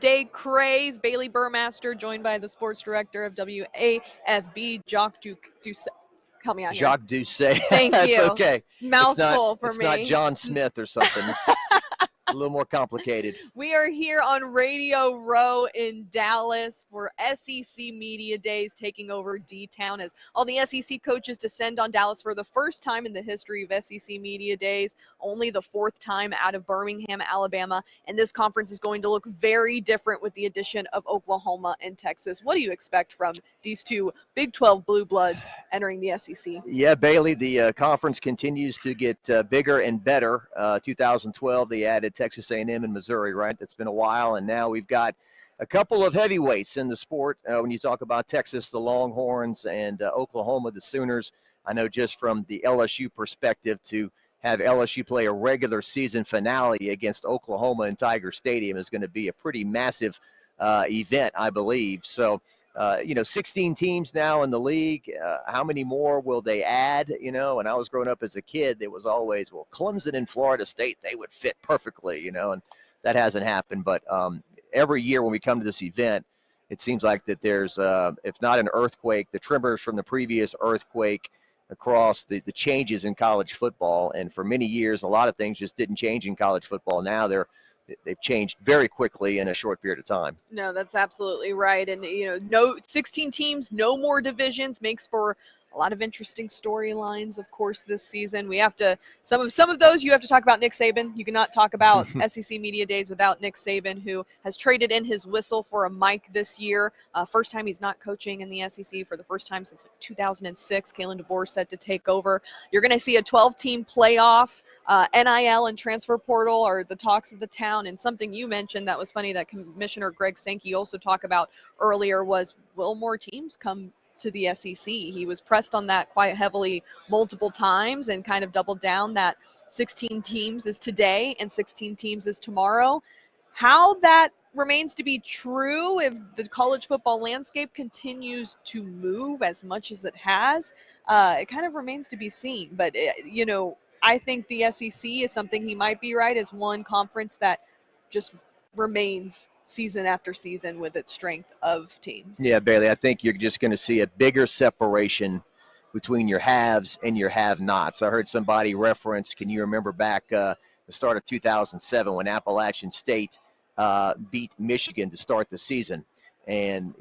Day craze. Bailey Burmaster, joined by the sports director of WAFB, Jacques Doucet. Help me out here. Jacques Doucet. Thank That's you. okay. Mouthful for it's me. It's not John Smith or something. It's a little more complicated. We are here on Radio Row in Dallas for SEC Media Days, taking over D-Town as all the SEC coaches descend on Dallas for the first time in the history of SEC Media Days, only the fourth time out of Birmingham, Alabama. And this conference is going to look very different with the addition of Oklahoma and Texas. What do you expect from these two Big 12 blue bloods entering the SEC? Yeah, Bailey, the conference continues to get bigger and better. 2012, they added Texas A&M and Missouri, right? That's been a while, and now we've got a couple of heavyweights in the sport. When you talk about Texas, the Longhorns, and Oklahoma, the Sooners, I know just from the LSU perspective, to have LSU play a regular season finale against Oklahoma in Tiger Stadium is going to be a pretty massive event, I believe. So, 16 teams now in the league. How many more will they add? When I was growing up as a kid, it was always, well, Clemson and Florida State, they would fit perfectly, and that hasn't happened. But every year when we come to this event, it seems like that there's, if not an earthquake, the tremors from the previous earthquake across the changes in college football. And for many years, a lot of things just didn't change in college football. Now they've changed very quickly in a short period of time. No, that's absolutely right. And, no 16 teams, no more divisions makes for a lot of interesting storylines, of course, this season. We have to, some of those you have to talk about Nick Saban. You cannot talk about SEC Media Days without Nick Saban, who has traded in his whistle for a mic this year. First time he's not coaching in the SEC for the first time since 2006. Kalen DeBoer set to take over. You're going to see a 12-team playoff. NIL and transfer portal are the talks of the town, and something you mentioned that was funny that Commissioner Greg Sankey also talked about earlier was, will more teams come to the SEC? He was pressed on that quite heavily multiple times and kind of doubled down that 16 teams is today and 16 teams is tomorrow. How that remains to be true if the college football landscape continues to move as much as it has, it kind of remains to be seen. But, I think the SEC is something he might be right, is one conference that just remains season after season with its strength of teams. Yeah, Bailey, I think you're just going to see a bigger separation between your haves and your have-nots. I heard somebody reference, can you remember back the start of 2007 when Appalachian State beat Michigan to start the season? And,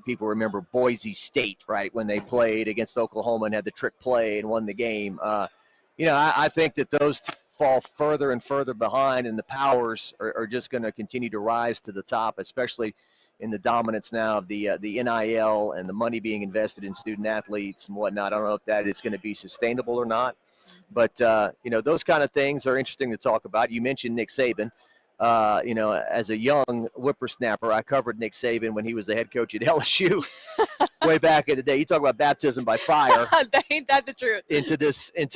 people remember Boise State, right, when they played against Oklahoma and had the trick play and won the game. I think that those fall further and further behind, and the powers are just going to continue to rise to the top, especially in the dominance now of the NIL and the money being invested in student athletes and whatnot. I don't know if that is going to be sustainable or not, but those kind of things are interesting to talk about. You mentioned Nick Saban. As a young whippersnapper, I covered Nick Saban when he was the head coach at LSU way back in the day. You talk about baptism by fire. Ain't that the truth? Into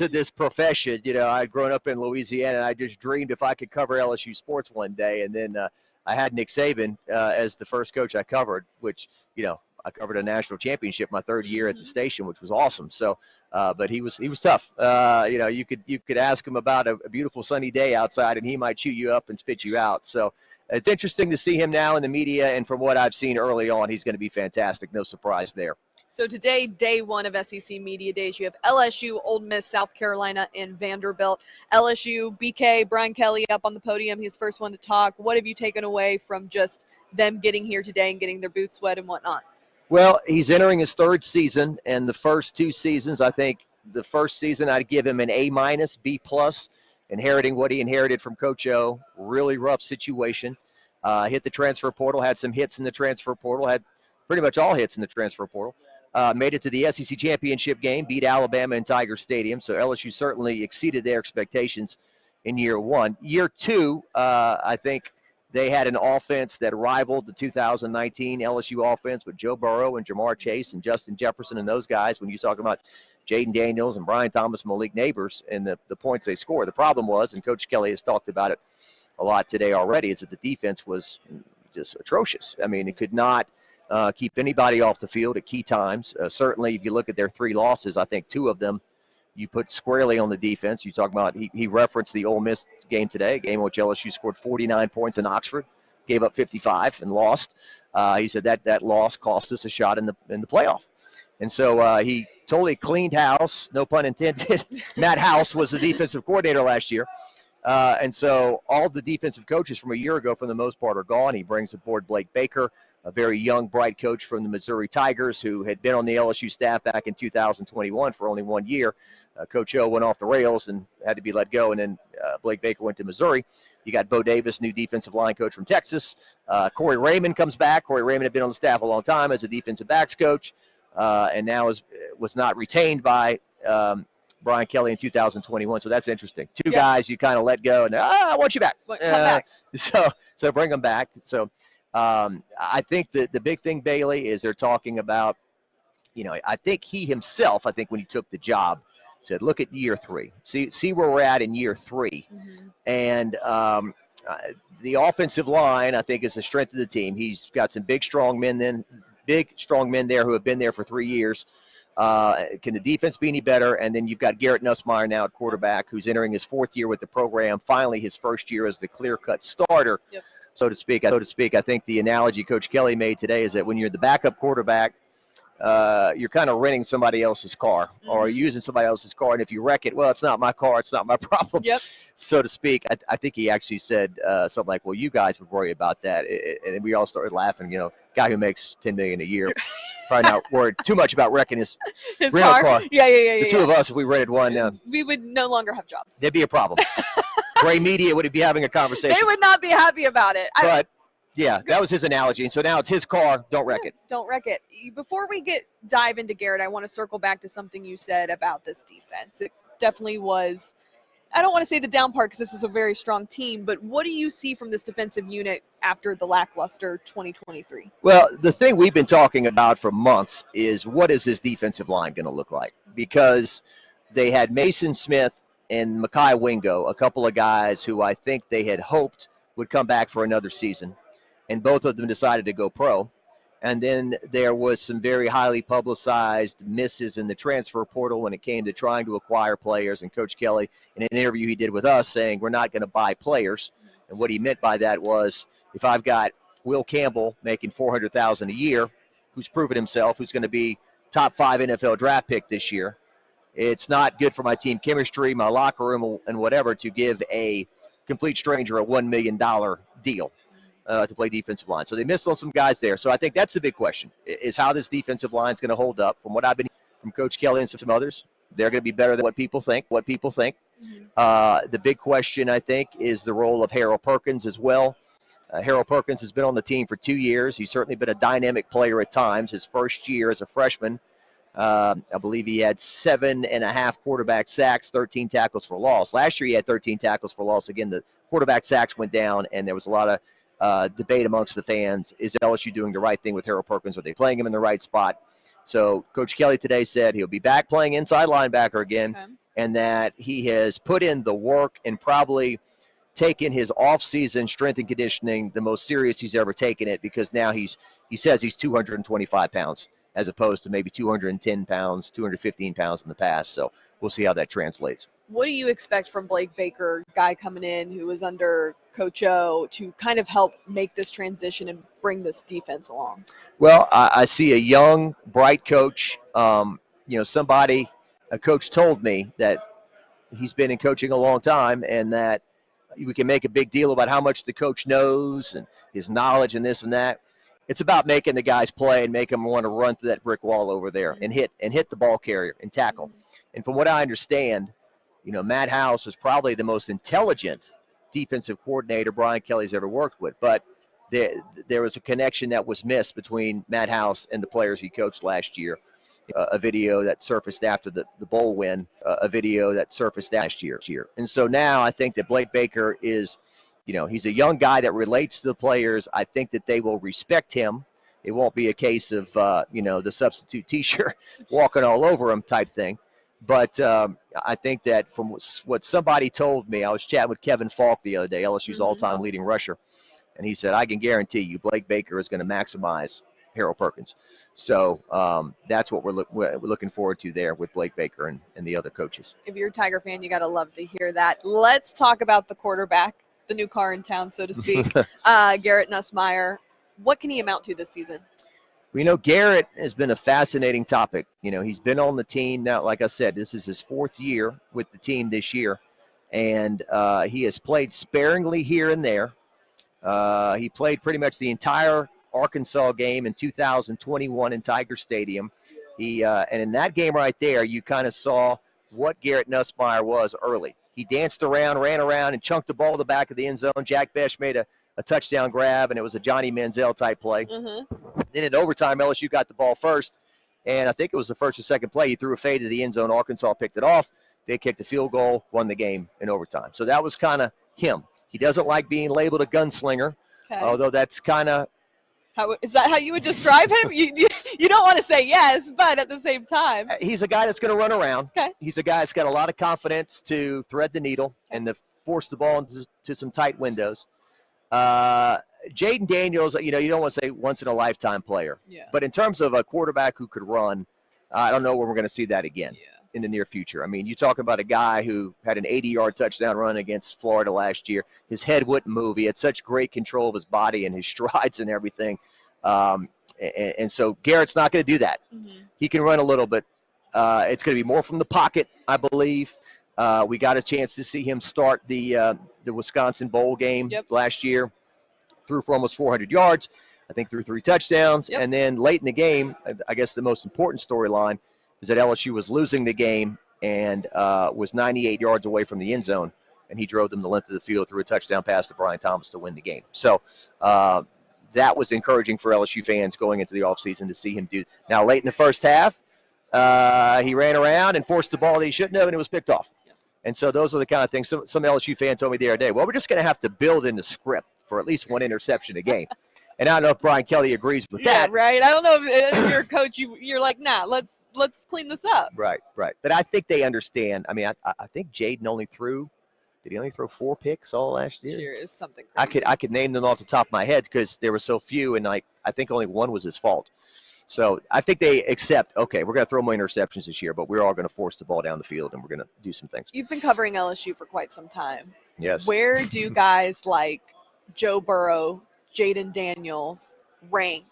this profession. I'd grown up in Louisiana, and I just dreamed if I could cover LSU sports one day. And then I had Nick Saban as the first coach I covered, which, I covered a national championship my third year at the station, which was awesome. So, but he was tough. You could ask him about a beautiful sunny day outside, and he might chew you up and spit you out. So it's interesting to see him now in the media, and from what I've seen early on, he's going to be fantastic. No surprise there. So today, day one of SEC Media Days, you have LSU, Ole Miss, South Carolina, and Vanderbilt. LSU, BK, Brian Kelly up on the podium. He's the first one to talk. What have you taken away from just them getting here today and getting their boots wet and whatnot? Well, he's entering his third season, and the first two seasons, I think the first season I'd give him an A-, B+, inheriting what he inherited from Coach O. Really rough situation. Hit the transfer portal, had some hits in the transfer portal, had pretty much all hits in the transfer portal. Made it to the SEC championship game, beat Alabama in Tiger Stadium. So LSU certainly exceeded their expectations in year one. Year two, I think they had an offense that rivaled the 2019 LSU offense with Joe Burrow and Jamar Chase and Justin Jefferson and those guys. When you talk about Jaden Daniels and Brian Thomas, Malik Neighbors, and the points they scored, the problem was, and Coach Kelly has talked about it a lot today already, is that the defense was just atrocious. I mean, it could not keep anybody off the field at key times. Certainly, if you look at their three losses, I think two of them you put squarely on the defense. You talk about, he referenced the Ole Miss game today, a game in which LSU scored 49 points in Oxford. gave up 55 and lost. He said that loss cost us a shot in the playoff. And so he totally cleaned house, no pun intended. Matt House was the defensive coordinator last year. And so all the defensive coaches from a year ago, for the most part, are gone. He brings aboard Blake Baker, a very young, bright coach from the Missouri Tigers who had been on the LSU staff back in 2021 for only 1 year. Coach O went off the rails and had to be let go, and then Blake Baker went to Missouri. You got Bo Davis, new defensive line coach from Texas. Corey Raymond comes back. Corey Raymond had been on the staff a long time as a defensive backs coach, and now was not retained by Brian Kelly in 2021. So that's interesting. Two guys you kind of let go, and I want you back. Come back. So bring them back. So I think the big thing, Bailey, is they're talking about, I think he himself, when he took the job, said, look at year 3. See where we're at in year 3. Mm-hmm. And the offensive line, I think, is the strength of the team. He's got some big, strong men there who have been there for 3 years. Can the defense be any better? And then you've got Garrett Nussmeier now at quarterback, who's entering his 4th year with the program, finally his 1st year as the clear-cut starter, so to speak. I think the analogy Coach Kelly made today is that when you're the backup quarterback, you're kind of renting somebody else's car, or using somebody else's car, and if you wreck it, well, it's not my car, it's not my problem, so to speak. I think he actually said something like, well, you guys would worry about that, and we all started laughing. Guy who makes $10 million a year, probably not worried too much about wrecking his rental car. Yeah. The two of us, if we rented one, we would no longer have jobs. There'd be a problem. Gray Media would be having a conversation. They would not be happy about it. But yeah, that was his analogy. And so now it's his car. Don't wreck it. Don't wreck it. Before we dive into Garrett, I want to circle back to something you said about this defense. It definitely was, I don't want to say the down part because this is a very strong team, but what do you see from this defensive unit after the lackluster 2023? Well, the thing we've been talking about for months is, what is this defensive line going to look like? Because they had Mason Smith and Mekhi Wingo, a couple of guys who I think they had hoped would come back for another season, and both of them decided to go pro. And then there was some very highly publicized misses in the transfer portal when it came to trying to acquire players. And Coach Kelly, in an interview he did with us, saying we're not going to buy players. And what he meant by that was, if I've got Will Campbell making $400,000 a year, who's proven himself, who's going to be top 5 NFL draft pick this year, it's not good for my team chemistry, my locker room, and whatever, to give a complete stranger a $1 million deal to play defensive line. So they missed on some guys there. So I think that's the big question, is how this defensive line is going to hold up. From what I've been hearing from Coach Kelly and some others, they're going to be better than what people think. Mm-hmm. The big question, I think, is the role of Harold Perkins as well. Harold Perkins has been on the team for 2 years. He's certainly been a dynamic player at times. His first year as a freshman, I believe he had 7.5 quarterback sacks, 13 tackles for loss. Last year he had 13 tackles for loss. Again, the quarterback sacks went down, and there was a lot of debate amongst the fans. Is LSU doing the right thing with Harold Perkins? Are they playing him in the right spot? So Coach Kelly today said he'll be back playing inside linebacker again, and that he has put in the work and probably taken his off-season strength and conditioning the most serious he's ever taken it, because now he says he's 225 pounds as opposed to maybe 210 pounds, 215 pounds in the past. So we'll see how that translates. What do you expect from Blake Baker, guy coming in who was under Coach O, to kind of help make this transition and bring this defense along? Well, I see a young, bright coach. A coach told me that he's been in coaching a long time, and that we can make a big deal about how much the coach knows and his knowledge and this and that. It's about making the guys play and make them want to run through that brick wall over there and hit the ball carrier and tackle. And from what I understand, Matt House was probably the most intelligent defensive coordinator Brian Kelly's ever worked with. But there was a connection that was missed between Matt House and the players he coached last year. A video that surfaced after the bowl win, last year. And so now I think that Blake Baker is, he's a young guy that relates to the players. I think that they will respect him. It won't be a case of, the substitute T-shirt walking all over him type thing. But I think that from what somebody told me, I was chatting with Kevin Falk the other day, LSU's all-time leading rusher, and he said, I can guarantee you Blake Baker is going to maximize Harold Perkins. So that's what we're looking forward to there with Blake Baker and the other coaches. If you're a Tiger fan, you got to love to hear that. Let's talk about the quarterback. the new car in town, so to speak. Garrett Nussmeier, what can he amount to this season? Garrett has been a fascinating topic. He's been on the team now. Like I said, this is his 4th year with the team this year, and he has played sparingly here and there. He played pretty much the entire Arkansas game in 2021 in Tiger Stadium. And in that game right there, you kind of saw what Garrett Nussmeier was early. He danced around, ran around, and chunked the ball to the back of the end zone. Jack Besh made a touchdown grab, and it was a Johnny Manziel type play. Then in overtime, LSU got the ball first, and I think it was the first or second play. He threw a fade to the end zone. Arkansas picked it off. They kicked a field goal, won the game in overtime. So that was kind of him. He doesn't like being labeled a gunslinger, although that's kind of. Is that how you would describe him? You don't want to say yes, but at the same time. He's a guy that's going to run around. Okay. He's a guy that's got a lot of confidence to thread the needle and to force the ball into some tight windows. Jaden Daniels, you don't want to say once-in-a-lifetime player. Yeah. But in terms of a quarterback who could run, I don't know when we're going to see that again in the near future. I mean, you're talking about a guy who had an 80-yard touchdown run against Florida last year. His head wouldn't move. He had such great control of his body and his strides and everything. And so Garrett's not going to do that. He can run a little, but it's going to be more from the pocket, I believe. We got a chance to see him start the Wisconsin Bowl game last year. Threw for almost 400 yards. I think threw 3 touchdowns. And then late in the game, I guess the most important storyline is that LSU was losing the game and was 98 yards away from the end zone, and he drove them the length of the field, threw a touchdown pass to Brian Thomas to win the game. So that was encouraging for LSU fans going into the offseason to see him do. Now, late in the first half, he ran around and forced the ball that he shouldn't have, and it was picked off. And so those are the kind of things some LSU fan told me the other day. Well, we're just going to have to build in the script for at least 1 interception a game. And I don't know if Brian Kelly agrees with that. Yeah, right. I don't know if you're a coach, you're like, nah, let's clean this up. Right. But I think they understand. I mean, I think Jaden only threw 4 picks all last year? Sure, it was something crazy. I could name them off the top of my head because there were so few, and I think only one was his fault. So I think they accept, okay, we're going to throw more interceptions this year, but we're all going to force the ball down the field, and we're going to do some things. You've been covering LSU for quite some time. Yes. Where do guys like Joe Burrow, Jaden Daniels rank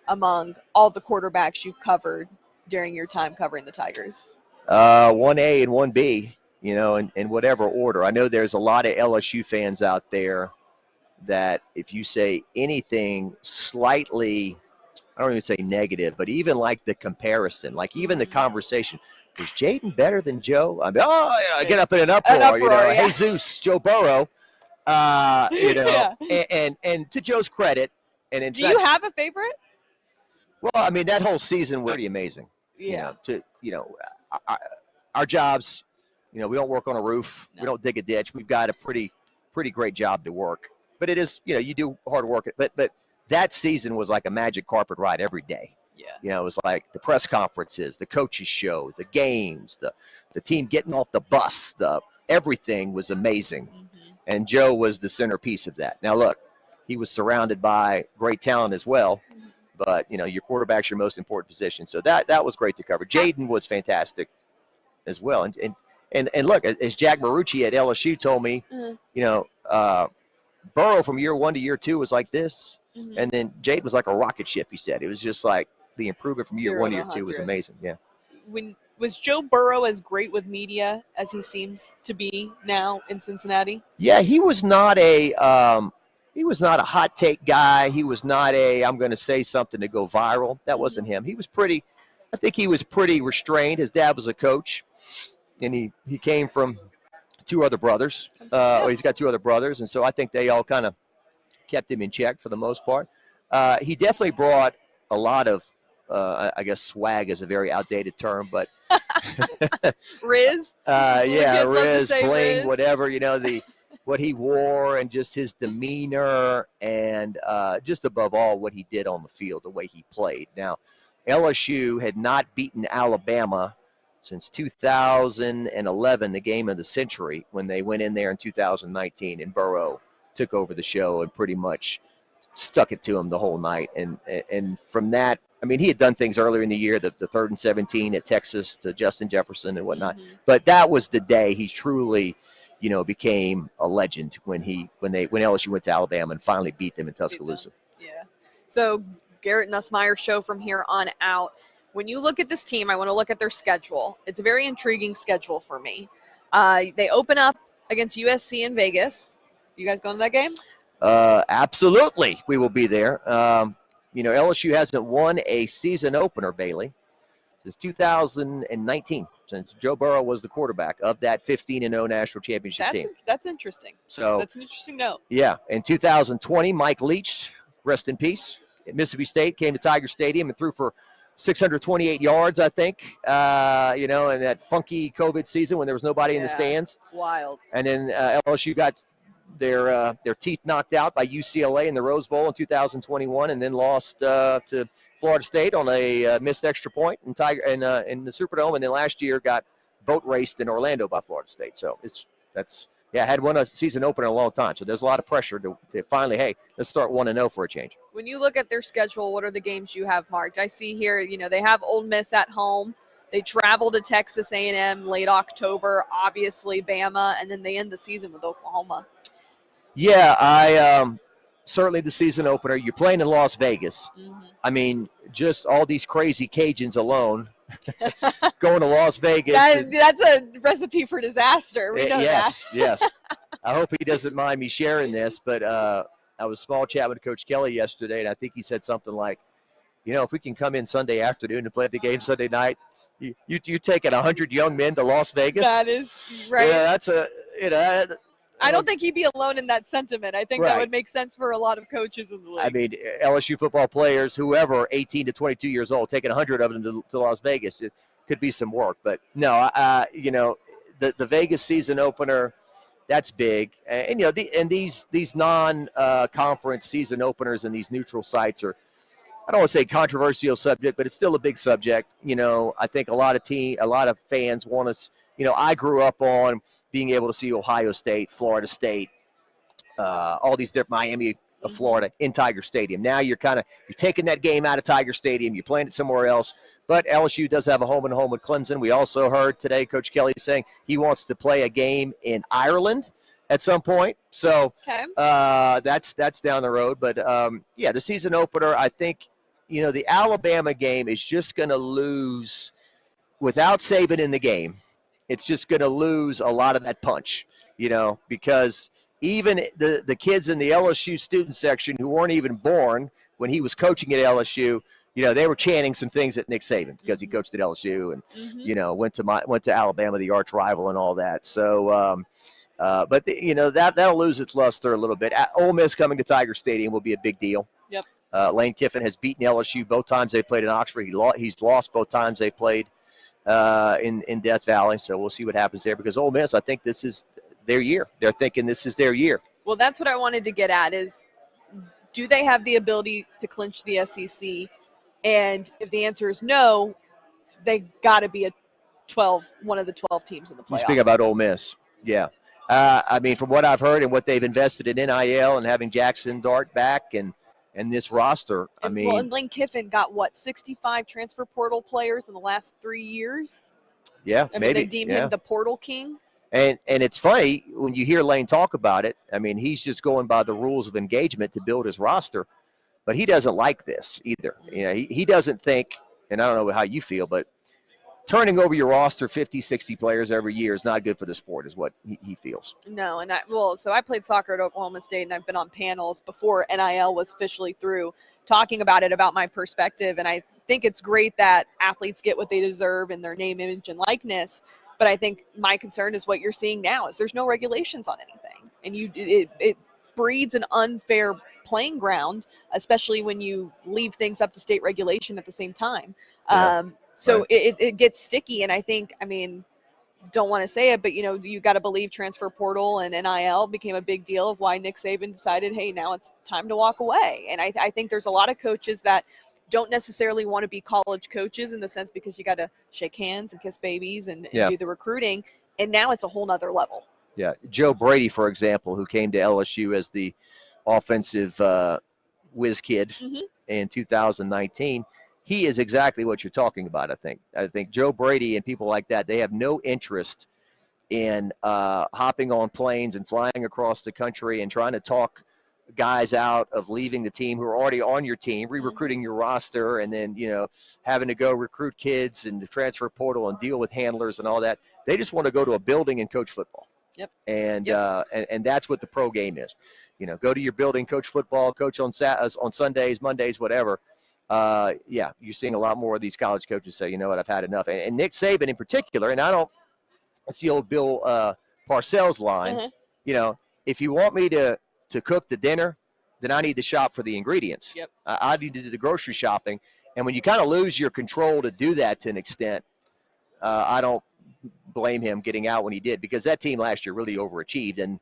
among all the quarterbacks you've covered during your time covering the Tigers? 1A and 1B, in whatever order. I know there's a lot of LSU fans out there that if you say anything slightly, I don't even say negative, but even like the comparison, like even the conversation, is Jaden better than Joe? I mean, get up in an uproar, yeah. Jesus, Joe Burrow, and to Joe's credit. And do you have a favorite? Well, I mean, that whole season was pretty amazing. Yeah. Our jobs, we don't work on a roof. No. We don't dig a ditch. We've got a pretty great job to work. But it is, you do hard work. But that season was like a magic carpet ride every day. Yeah. It was like the press conferences, the coaches show, the games, the team getting off the bus, everything was amazing. And Joe was the centerpiece of that. Now, look, he was surrounded by great talent as well. But, your quarterback's your most important position. So that was great to cover. Jaden was fantastic as well. And look, as Jack Marucci at LSU told me, Burrow from year 1 to year 2 was like this. And then Jaden was like a rocket ship, he said. It was just like the improvement from year 1 to year 2 was amazing. Yeah. Was Joe Burrow as great with media as he seems to be now in Cincinnati? Yeah, he was not a hot take guy. He was not I'm going to say something to go viral. That wasn't him. I think he was pretty restrained. His dad was a coach, and he came from 2 other brothers. He's got 2 other brothers, and so I think they all kind of kept him in check for the most part. He definitely brought a lot of, I guess swag is a very outdated term, but Riz? Riz, bling, Riz. whatever, what he wore and just his demeanor and just above all what he did on the field, the way he played. Now, LSU had not beaten Alabama since 2011, the game of the century, when they went in there in 2019 and Burrow took over the show and pretty much stuck it to him the whole night. And from that, I mean, he had done things earlier in the year, the 3rd and 17 at Texas to Justin Jefferson and whatnot. But that was the day he truly, became a legend when LSU went to Alabama and finally beat them in Tuscaloosa. Yeah. So Garrett Nussmeyer show from here on out. When you look at this team, I want to look at their schedule. It's a very intriguing schedule for me. They open up against USC in Vegas. You guys going to that game? Absolutely, we will be there. LSU hasn't won a season opener, Bailey, since 2019, since Joe Burrow was the quarterback of that 15-0 national championship team. That's interesting. So that's an interesting note. Yeah, in 2020, Mike Leach, rest in peace, at Mississippi State, came to Tiger Stadium and threw for 628 yards, I think, in that funky COVID season when there was nobody in the stands. Wild. And then LSU got their teeth knocked out by UCLA in the Rose Bowl in 2021 and then lost to Florida State on a missed extra point in the Superdome. And then last year got boat raced in Orlando by Florida State. So had won a season opener in a long time. So there's a lot of pressure to finally, hey, let's start 1-0 for a change. When you look at their schedule, what are the games you have marked? I see here, they have Ole Miss at home. They travel to Texas A&M late October, obviously Bama, and then they end the season with Oklahoma. Yeah, certainly the season opener. You're playing in Las Vegas. Mm-hmm. I mean, just all these crazy Cajuns alone going to Las Vegas. That's a recipe for disaster. We know yes, that. Yes. I hope he doesn't mind me sharing this, but I was small chat with Coach Kelly yesterday, and I think he said something like, if we can come in Sunday afternoon and play the game Sunday night, you taking 100 young men to Las Vegas? That is right. Yeah, that's I don't think he'd be alone in that sentiment. I think that would make sense for a lot of coaches in the league. I mean, LSU football players, whoever, 18 to 22 years old, taking 100 of them to Las Vegas, it could be some work. But no, the Vegas season opener, that's big. And these non-conference season openers and these neutral sites are, I don't want to say controversial subject, but it's still a big subject. I think a lot of fans want us. I grew up on being able to see Ohio State, Florida State, all these different Miami of Florida in Tiger Stadium. Now you're taking that game out of Tiger Stadium, you're playing it somewhere else. But LSU does have a home and home with Clemson. We also heard today Coach Kelly saying he wants to play a game in Ireland at some point. So that's down the road. But the season opener, I think, the Alabama game is just going to lose without Saban in the game. It's just going to lose a lot of that punch, because even the kids in the LSU student section who weren't even born when he was coaching at LSU, they were chanting some things at Nick Saban because he coached at LSU and, went to Alabama, the arch rival, and all that. So, but that'll lose its luster a little bit. Ole Miss coming to Tiger Stadium will be a big deal. Yep. Lane Kiffin has beaten LSU both times they played in Oxford. He's lost both times they played in Death Valley. So we'll see what happens there, because Ole Miss, I think this is their year. They're thinking this is their year. Well, that's what I wanted to get at is, do they have the ability to clinch the SEC? And if the answer is no, they got to be one of the 12 teams in the playoffs. You speak about Ole Miss. Yeah. I mean, from what I've heard and what they've invested in NIL and having Jackson Dart back and this roster, and Lane Kiffin got 65 transfer portal players in the last 3 years? Yeah, maybe. They deem him the portal king. And it's funny when you hear Lane talk about it. I mean, he's just going by the rules of engagement to build his roster, but he doesn't like this either. He doesn't think, and I don't know how you feel, but turning over your roster 50, 60 players every year is not good for the sport, is what he feels. No, so I played soccer at Oklahoma State, and I've been on panels before NIL was officially through, talking about my perspective, and I think it's great that athletes get what they deserve in their name, image, and likeness. But I think my concern is what you're seeing now is there's no regulations on anything, and it breeds an unfair playing ground, especially when you leave things up to state regulation at the same time. Yeah. So right. it gets sticky, and I think, don't want to say it, but you got to believe transfer portal and NIL became a big deal of why Nick Saban decided, hey, now it's time to walk away. And I think there's a lot of coaches that don't necessarily want to be college coaches in the sense, because you got to shake hands and kiss babies and do the recruiting. And now it's a whole nother level. Yeah. Joe Brady, for example, who came to LSU as the offensive whiz kid in 2019, he is exactly what you're talking about, I think. I think Joe Brady and people like that, they have no interest in hopping on planes and flying across the country and trying to talk guys out of leaving the team who are already on your team, re-recruiting your roster, and then, having to go recruit kids and the transfer portal and deal with handlers and all that. They just want to go to a building and coach football. Yep. And that's what the pro game is. Go to your building, coach football, coach on Sundays, Mondays, whatever. You're seeing a lot more of these college coaches say, you know what, I've had enough. And Nick Saban in particular, and it's the old Bill Parcells line, if you want me to cook the dinner, then I need to shop for the ingredients. Yep. I need to do the grocery shopping. And when you kind of lose your control to do that to an extent, I don't blame him getting out when he did, because that team last year really overachieved, and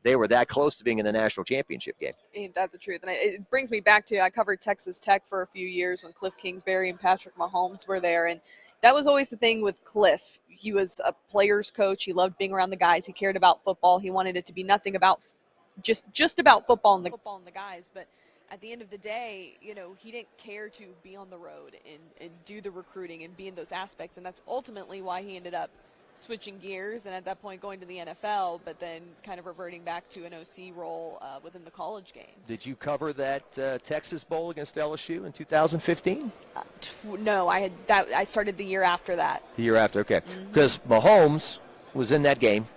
they were that close to being in the national championship game. Ain't that the truth? And it brings me back to, I covered Texas Tech for a few years when Cliff Kingsbury and Patrick Mahomes were there, and that was always the thing with Cliff. He was a player's coach. He loved being around the guys. He cared about football. He wanted it to be nothing about just about football and the guys. But at the end of the day, he didn't care to be on the road and do the recruiting and be in those aspects. And that's ultimately why he ended up switching gears and at that point going to the NFL, but then kind of reverting back to an OC role within the college game. Did you cover that Texas Bowl against LSU in 2015? No, I started the year after that. The year after, okay. Because Mahomes was in that game.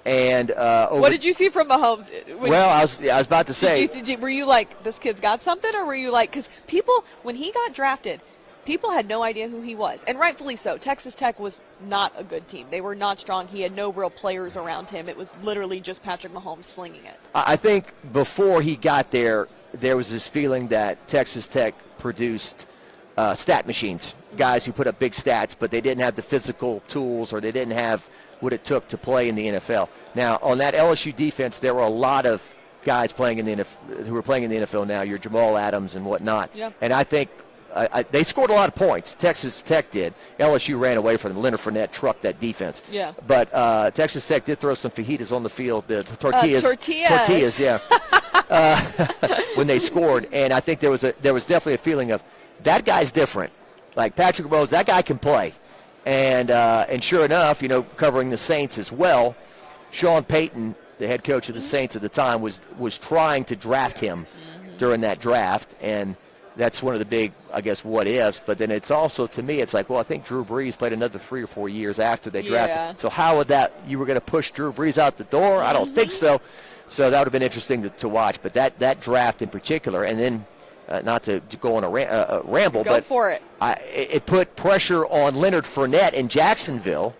And what did you see from Mahomes? I was about to say. Were you like, this kid's got something, or were you like, because people, when he got drafted, people had no idea who he was, and rightfully so. Texas Tech was not a good team. They were not strong. He had no real players around him. It was literally just Patrick Mahomes slinging it. I think before he got there, there was this feeling that Texas Tech produced stat machines, guys who put up big stats, but they didn't have the physical tools, or they didn't have what it took to play in the NFL. Now, on that LSU defense, there were a lot of guys playing in the NFL, who are playing in the NFL now, your Jamal Adams and whatnot. Yep. And I think they scored a lot of points. Texas Tech did. LSU ran away from them. Leonard Fournette trucked that defense. Yeah. But Texas Tech did throw some fajitas on the field, the tortillas. Tortillas, yeah. When they scored, and I think there was definitely a feeling of, that guy's different. Like Patrick Mahomes, that guy can play. And sure enough, covering the Saints as well, Sean Payton, the head coach of the Saints at the time, was trying to draft him during that draft, and that's one of the big, I guess, what ifs. But then it's also, to me, it's like, well, I think Drew Brees played another 3 or 4 years after they drafted. Yeah. So how would you were going to push Drew Brees out the door? I don't think so. So that would have been interesting to watch. But that draft in particular, and then not to go on a ramble, Go but for it. It put pressure on Leonard Fournette in Jacksonville,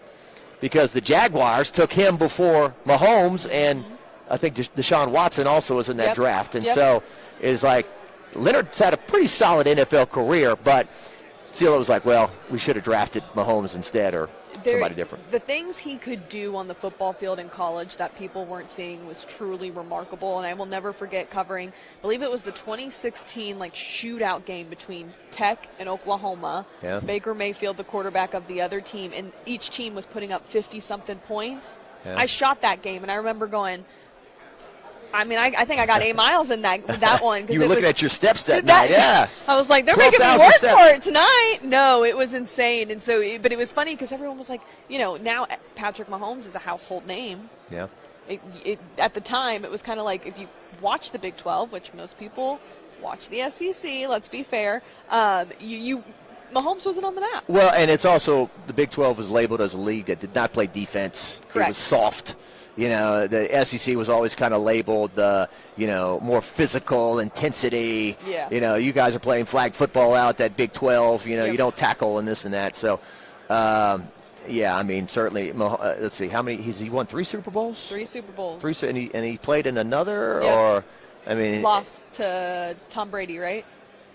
because the Jaguars took him before Mahomes, and I think Deshaun Watson also was in that draft. And so it's like, Leonard's had a pretty solid NFL career, but still it was like, well, we should have drafted Mahomes instead, or somebody different. The things he could do on the football field in college that people weren't seeing was truly remarkable, and I will never forget covering, I believe it was the 2016 shootout game between Tech and Oklahoma. Yeah. Baker Mayfield, the quarterback of the other team, and each team was putting up 50-something points. Yeah. I shot that game, and I remember going, I think I got A miles in that one. You were looking at your steps that night, yeah. I was like, they're making me work steps for it tonight. No, it was insane. And so, but it was funny because everyone was like, now Patrick Mahomes is a household name. Yeah. At the time, it was kind of like, if you watch the Big 12, which most people watch the SEC, let's be fair, Mahomes wasn't on the map. Well, and it's also, the Big 12 was labeled as a league that did not play defense. Correct. It was soft. The SEC was always kind of labeled, more physical intensity. Yeah. You guys are playing flag football out that Big 12. You don't tackle and this and that. So, certainly. Let's see, how many? Has he won 3 Super Bowls? 3 Super Bowls. And he played in another, Yeah. or lost to Tom Brady, right?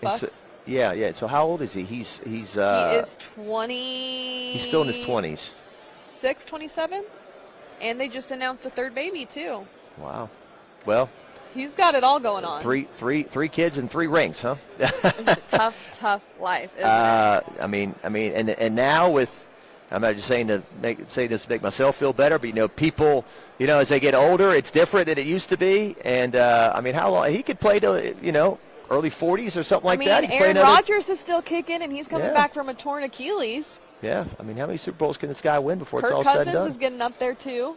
Bucks. Yeah. So how old is he? He is 20. He's still in his 20s. 27. And they just announced a third baby too. Wow. Well, he's got it all going on. Three kids and 3 rings, huh? tough life. Isn't it? And now with, I'm not just saying to say this to make myself feel better, but people, as they get older, it's different than it used to be. And how long he could play to, early 40s or something like that. Aaron Rodgers is still kicking, and he's coming back from a torn Achilles. Yeah. I mean, how many Super Bowls can this guy win before Kirk it's all said and Cousins done? is getting up there too.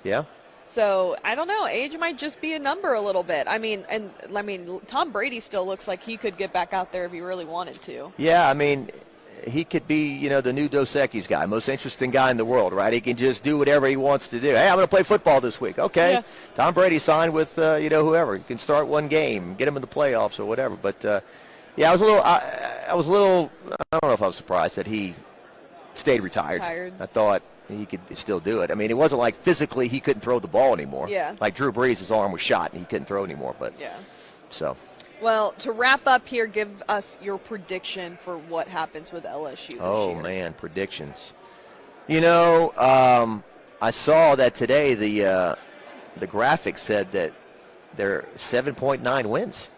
Yeah. So I don't know. Age might just be a number a little bit. I mean, Tom Brady still looks like he could get back out there if he really wanted to. Yeah. I mean, he could be, the new Dos Equis guy, most interesting guy in the world, right? He can just do whatever he wants to do. Hey, I'm going to play football this week. Okay. Yeah. Tom Brady signed with, whoever. He can start one game, get him in the playoffs or whatever. But, yeah, I was a little, I don't know if I was surprised that he stayed retired. I thought he could still do it. I mean, it wasn't like physically he couldn't throw the ball anymore. Yeah. Like Drew Brees, his arm was shot and he couldn't throw anymore. But yeah. So. Well, to wrap up here, give us your prediction for what happens with LSU this year. Oh, man, predictions. I saw that today the graphic said that they're 7.9 wins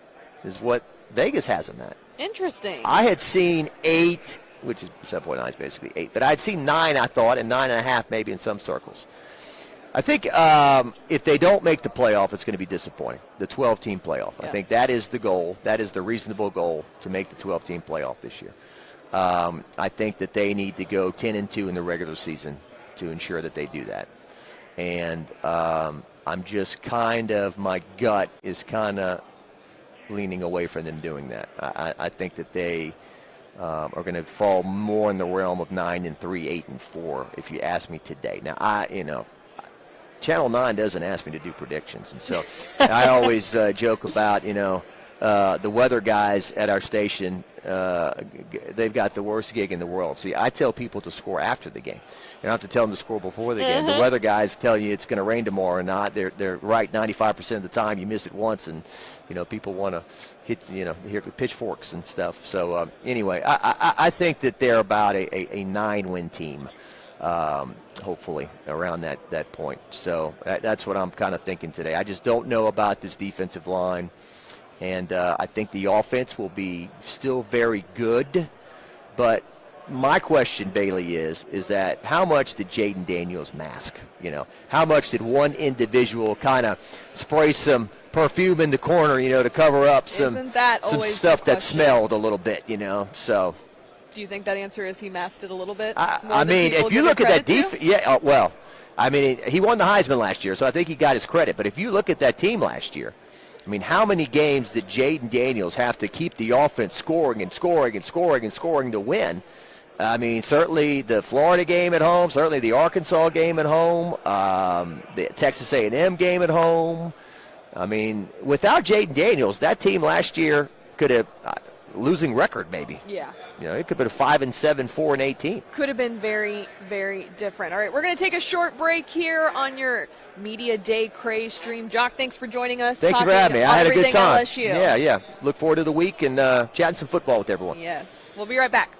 is what Vegas has them at. Interesting. I had seen 8, which is 7.9 is basically 8, but I'd seen 9, I thought, and 9.5 maybe in some circles. I think if they don't make the playoff, it's going to be disappointing, the 12-team playoff. Yeah. I think that is the goal. That is the reasonable goal, to make the 12-team playoff this year. I think that they need to go 10-2 in the regular season to ensure that they do that. And I'm just my gut is kind of leaning away from them doing that. I think that they are going to fall more in the realm of 9-3, 8-4, if you ask me today. Now, Channel 9 doesn't ask me to do predictions, and so I always joke about, the weather guys at our station, they've got the worst gig in the world. See, I tell people to score after the game. You don't have to tell them to score before the game. The weather guys tell you it's going to rain tomorrow or not. They're right 95% of the time. You miss it once, and people want to hit, hear pitchforks and stuff. So anyway, I think that they're about a 9-win team. Hopefully around that point. So that's what I'm kind of thinking today. I just don't know about this defensive line, and I think the offense will be still very good. But my question, Bailey, is that how much did Jaden Daniels mask? How much did one individual kind of spray some perfume in the corner, to cover up some stuff that smelled a little bit, so. Do you think that answer is he masked it a little bit? I mean, if you look at that defense, yeah, I mean, he won the Heisman last year, so I think he got his credit. But if you look at that team last year, I mean, how many games did Jaden Daniels have to keep the offense scoring and scoring and scoring and scoring to win? I mean, certainly the Florida game at home, certainly the Arkansas game at home, the Texas A&M game at home. I mean, without Jaden Daniels, that team last year could have losing record maybe. Yeah. It could have been 5-7, 4-18. Could have been very, very different. All right, we're going to take a short break here on your Media Day Craze stream. Jock, thanks for joining us. Thank you for having me. I had a good time. LSU. Yeah. Look forward to the week and chatting some football with everyone. Yes. We'll be right back.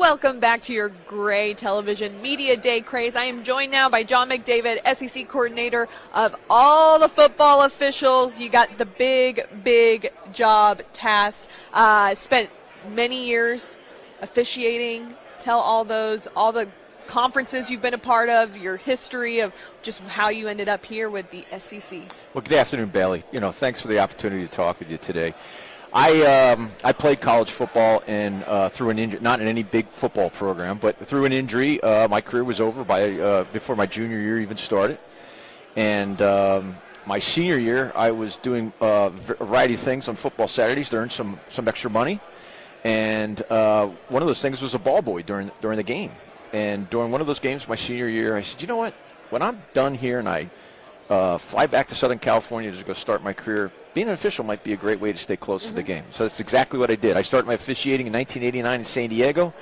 welcome back to your Gray Television Media Day craze. I am joined now by John McDavid, SEC coordinator of all the football officials. You got the big job tasked. Spent many years officiating. Tell all the conferences you've been a part of, your history of just how you ended up here with the SEC. Well, good afternoon, Bailey. Thanks for the opportunity to talk with you today. I played college football and through an injury, not in any big football program, but through an injury, my career was over before my junior year even started. And my senior year, I was doing a variety of things on football Saturdays to earn some extra money. And one of those things was a ball boy during the game. And during one of those games my senior year, I said, you know what? When I'm done here and I fly back to Southern California to go start my career, being an official might be a great way to stay close to the game. So that's exactly what I did. I started my officiating in 1989 in San Diego.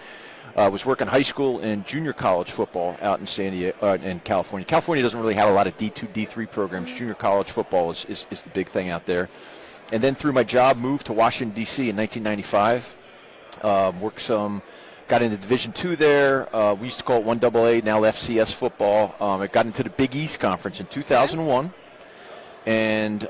I was working high school and junior college football out in in California. California doesn't really have a lot of D2, D3 programs. Junior college football is the big thing out there. And then through my job, moved to Washington, D.C. in 1995. Got into Division II there. We used to call it 1AA, now FCS football. I got into the Big East Conference in 2001. And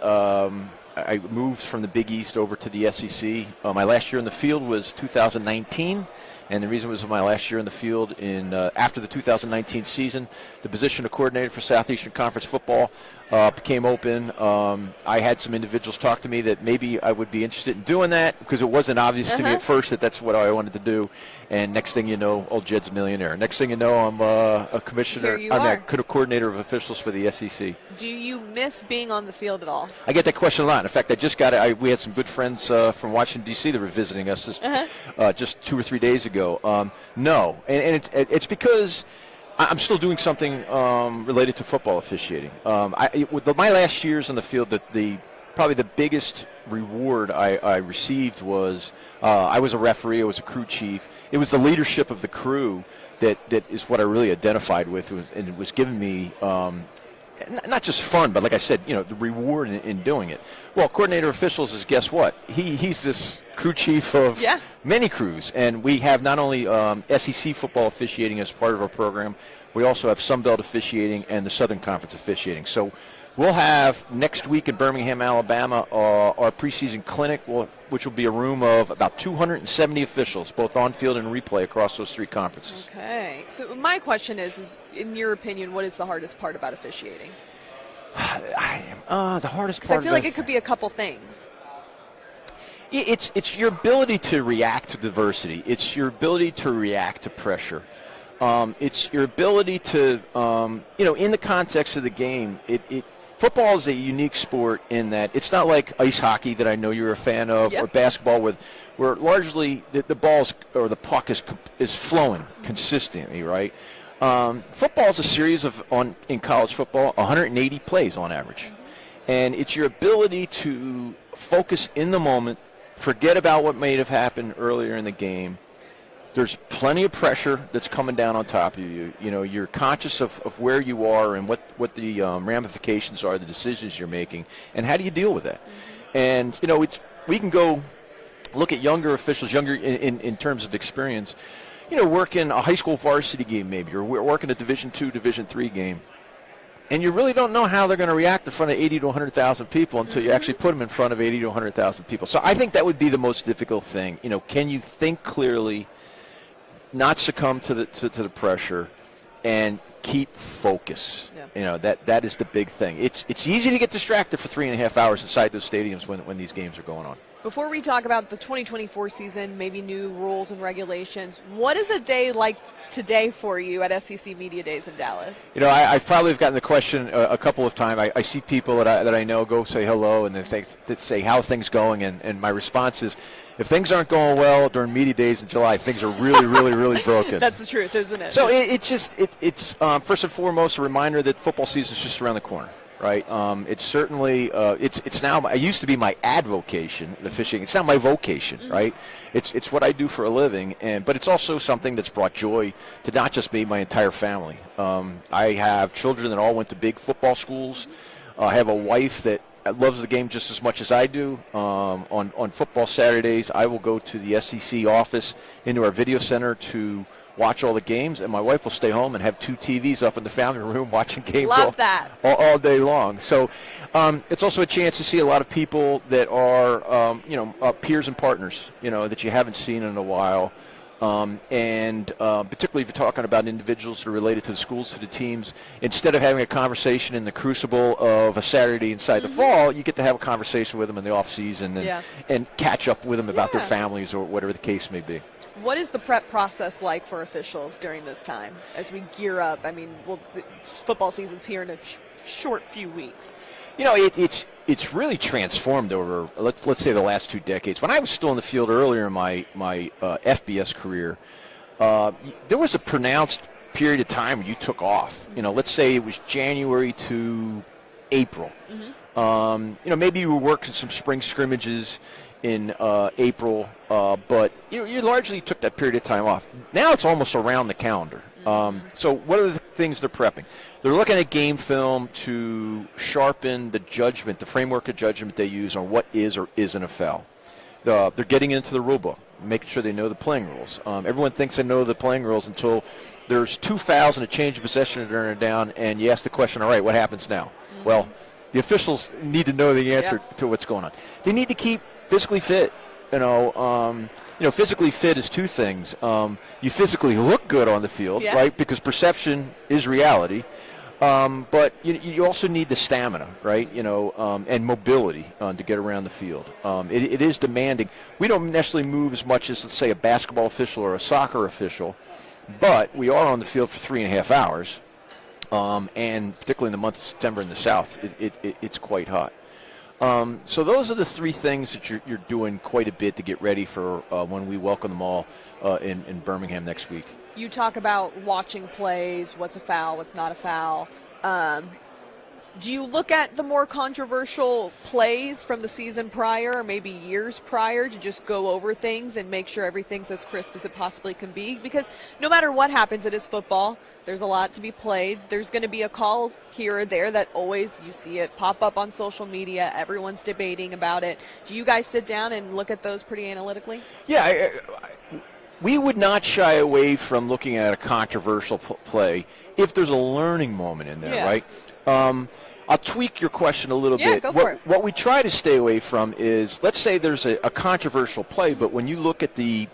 I moved from the Big East over to the SEC. My last year in the field was 2019, and the reason it was my last year in the field after the 2019 season, the position of coordinator for Southeastern Conference football became open. I had some individuals talk to me that maybe I would be interested in doing that because it wasn't obvious to me at first that that's what I wanted to do. And next thing you know, old Jed's a millionaire. Next thing you know, I'm a commissioner. I'm a coordinator of officials for the SEC. Do you miss being on the field at all? I get that question a lot. In fact, I just got it. We had some good friends from Washington, D.C. that were visiting us just 2 or 3 days ago. No, and it's because I'm still doing something related to football officiating. With my last years in the field, probably the biggest reward I received was I was a referee, I was a crew chief. It was the leadership of the crew that is what I really identified with, and it was giving me not just fun, but like I said, the reward in doing it. Well, coordinator officials is, guess what? He's this crew chief of many crews, and we have not only SEC football officiating as part of our program, we also have Sun Belt officiating and the Southern Conference officiating. So we'll have next week in Birmingham, Alabama, our preseason clinic, which will be a room of about 270 officials, both on field and replay across those 3 conferences. Okay. So my question is, in your opinion, what is the hardest part about officiating? The hardest part. I feel like it could be a couple things. It's your ability to react to diversity. It's your ability to react to pressure. It's your ability to, in the context of the game, football is a unique sport in that it's not like ice hockey that I know you're a fan of, or basketball where largely the balls or the puck is flowing consistently, right? Football is a series in college football, 180 plays on average. And it's your ability to focus in the moment, forget about what may have happened earlier in the game. There's plenty of pressure that's coming down on top of you. You're conscious of where you are and what the ramifications are, the decisions you're making, and how do you deal with that? And, we can go look at younger officials, younger in terms of experience, working a high school varsity game maybe, or working a Division II, Division III game. And you really don't know how they're going to react in front of 80 to 100,000 people until you actually put them in front of 80 to 100,000 people. So I think that would be the most difficult thing. Can you think clearly, not succumb to the pressure, and keep focus? That is the big thing. It's easy to get distracted for 3.5 hours inside those stadiums when these games are going on. Before we talk about the 2024 season, maybe new rules and regulations, what is a day like today for you at SEC Media Days in Dallas? I probably have gotten the question a couple of times. I see people that I know go say hello, and they say how are things going, and my response is, if things aren't going well during media days in July, things are really, really, really broken. That's the truth, isn't it? So it's first and foremost a reminder that football season is just around the corner, right? It's certainly it's now. It used to be my advocation, the fishing. It's now my vocation, right? It's what I do for a living, but it's also something that's brought joy to not just me, my entire family. I have children that all went to big football schools. I have a wife that loves the game just as much as I do. On football Saturdays, I will go to the SEC office into our video center to watch all the games, and my wife will stay home and have 2 TVs up in the family room watching games all day long. So it's also a chance to see a lot of people that are, peers and partners, that you haven't seen in a while. And particularly if you're talking about individuals that are related to the schools, to the teams, instead of having a conversation in the crucible of a Saturday inside the fall, you get to have a conversation with them in the off season and catch up with them about their families or whatever the case may be. What is the prep process like for officials during this time as we gear up? I mean, football season's here in a short few weeks. It's really transformed over, let's say, the last 2 decades. When I was still in the field earlier in my FBS career, there was a pronounced period of time where you took off. Let's say it was January to April. Maybe you were working some spring scrimmages in April, but you largely took that period of time off. Now it's almost around the calendar. So what are the things they're prepping? They're looking at game film to sharpen the judgment, the framework of judgment they use on what is or isn't a foul. They're getting into the rule book, making sure they know the playing rules. Everyone thinks they know the playing rules until there's 2 fouls and a change of possession and turn it down, and you ask the question, all right, what happens now? Well, the officials need to know the answer to what's going on. They need to keep physically fit. Physically fit is 2 things. You physically look good on the field, right? Because perception is reality. But you also need the stamina, right? And mobility to get around the field. It is demanding. We don't necessarily move as much as, let's say, a basketball official or a soccer official, but we are on the field for 3.5 hours. And particularly in the month of September in the South, it's quite hot. So those are the 3 things that you're doing quite a bit to get ready for when we welcome them all in Birmingham next week. You talk about watching plays, what's a foul, what's not a foul. Do you look at the more controversial plays from the season prior or maybe years prior to just go over things and make sure everything's as crisp as it possibly can be? Because no matter what happens, it is football. There's a lot to be played. There's going to be a call here or there that always you see it pop up on social media. Everyone's debating about it. Do you guys sit down and look at those pretty analytically? Yeah, we would not shy away from looking at a controversial play if there's a learning moment in there, right? I'll tweak your question a little bit. Go for it. What we try to stay away from is, let's say there's a controversial play, but when you look at the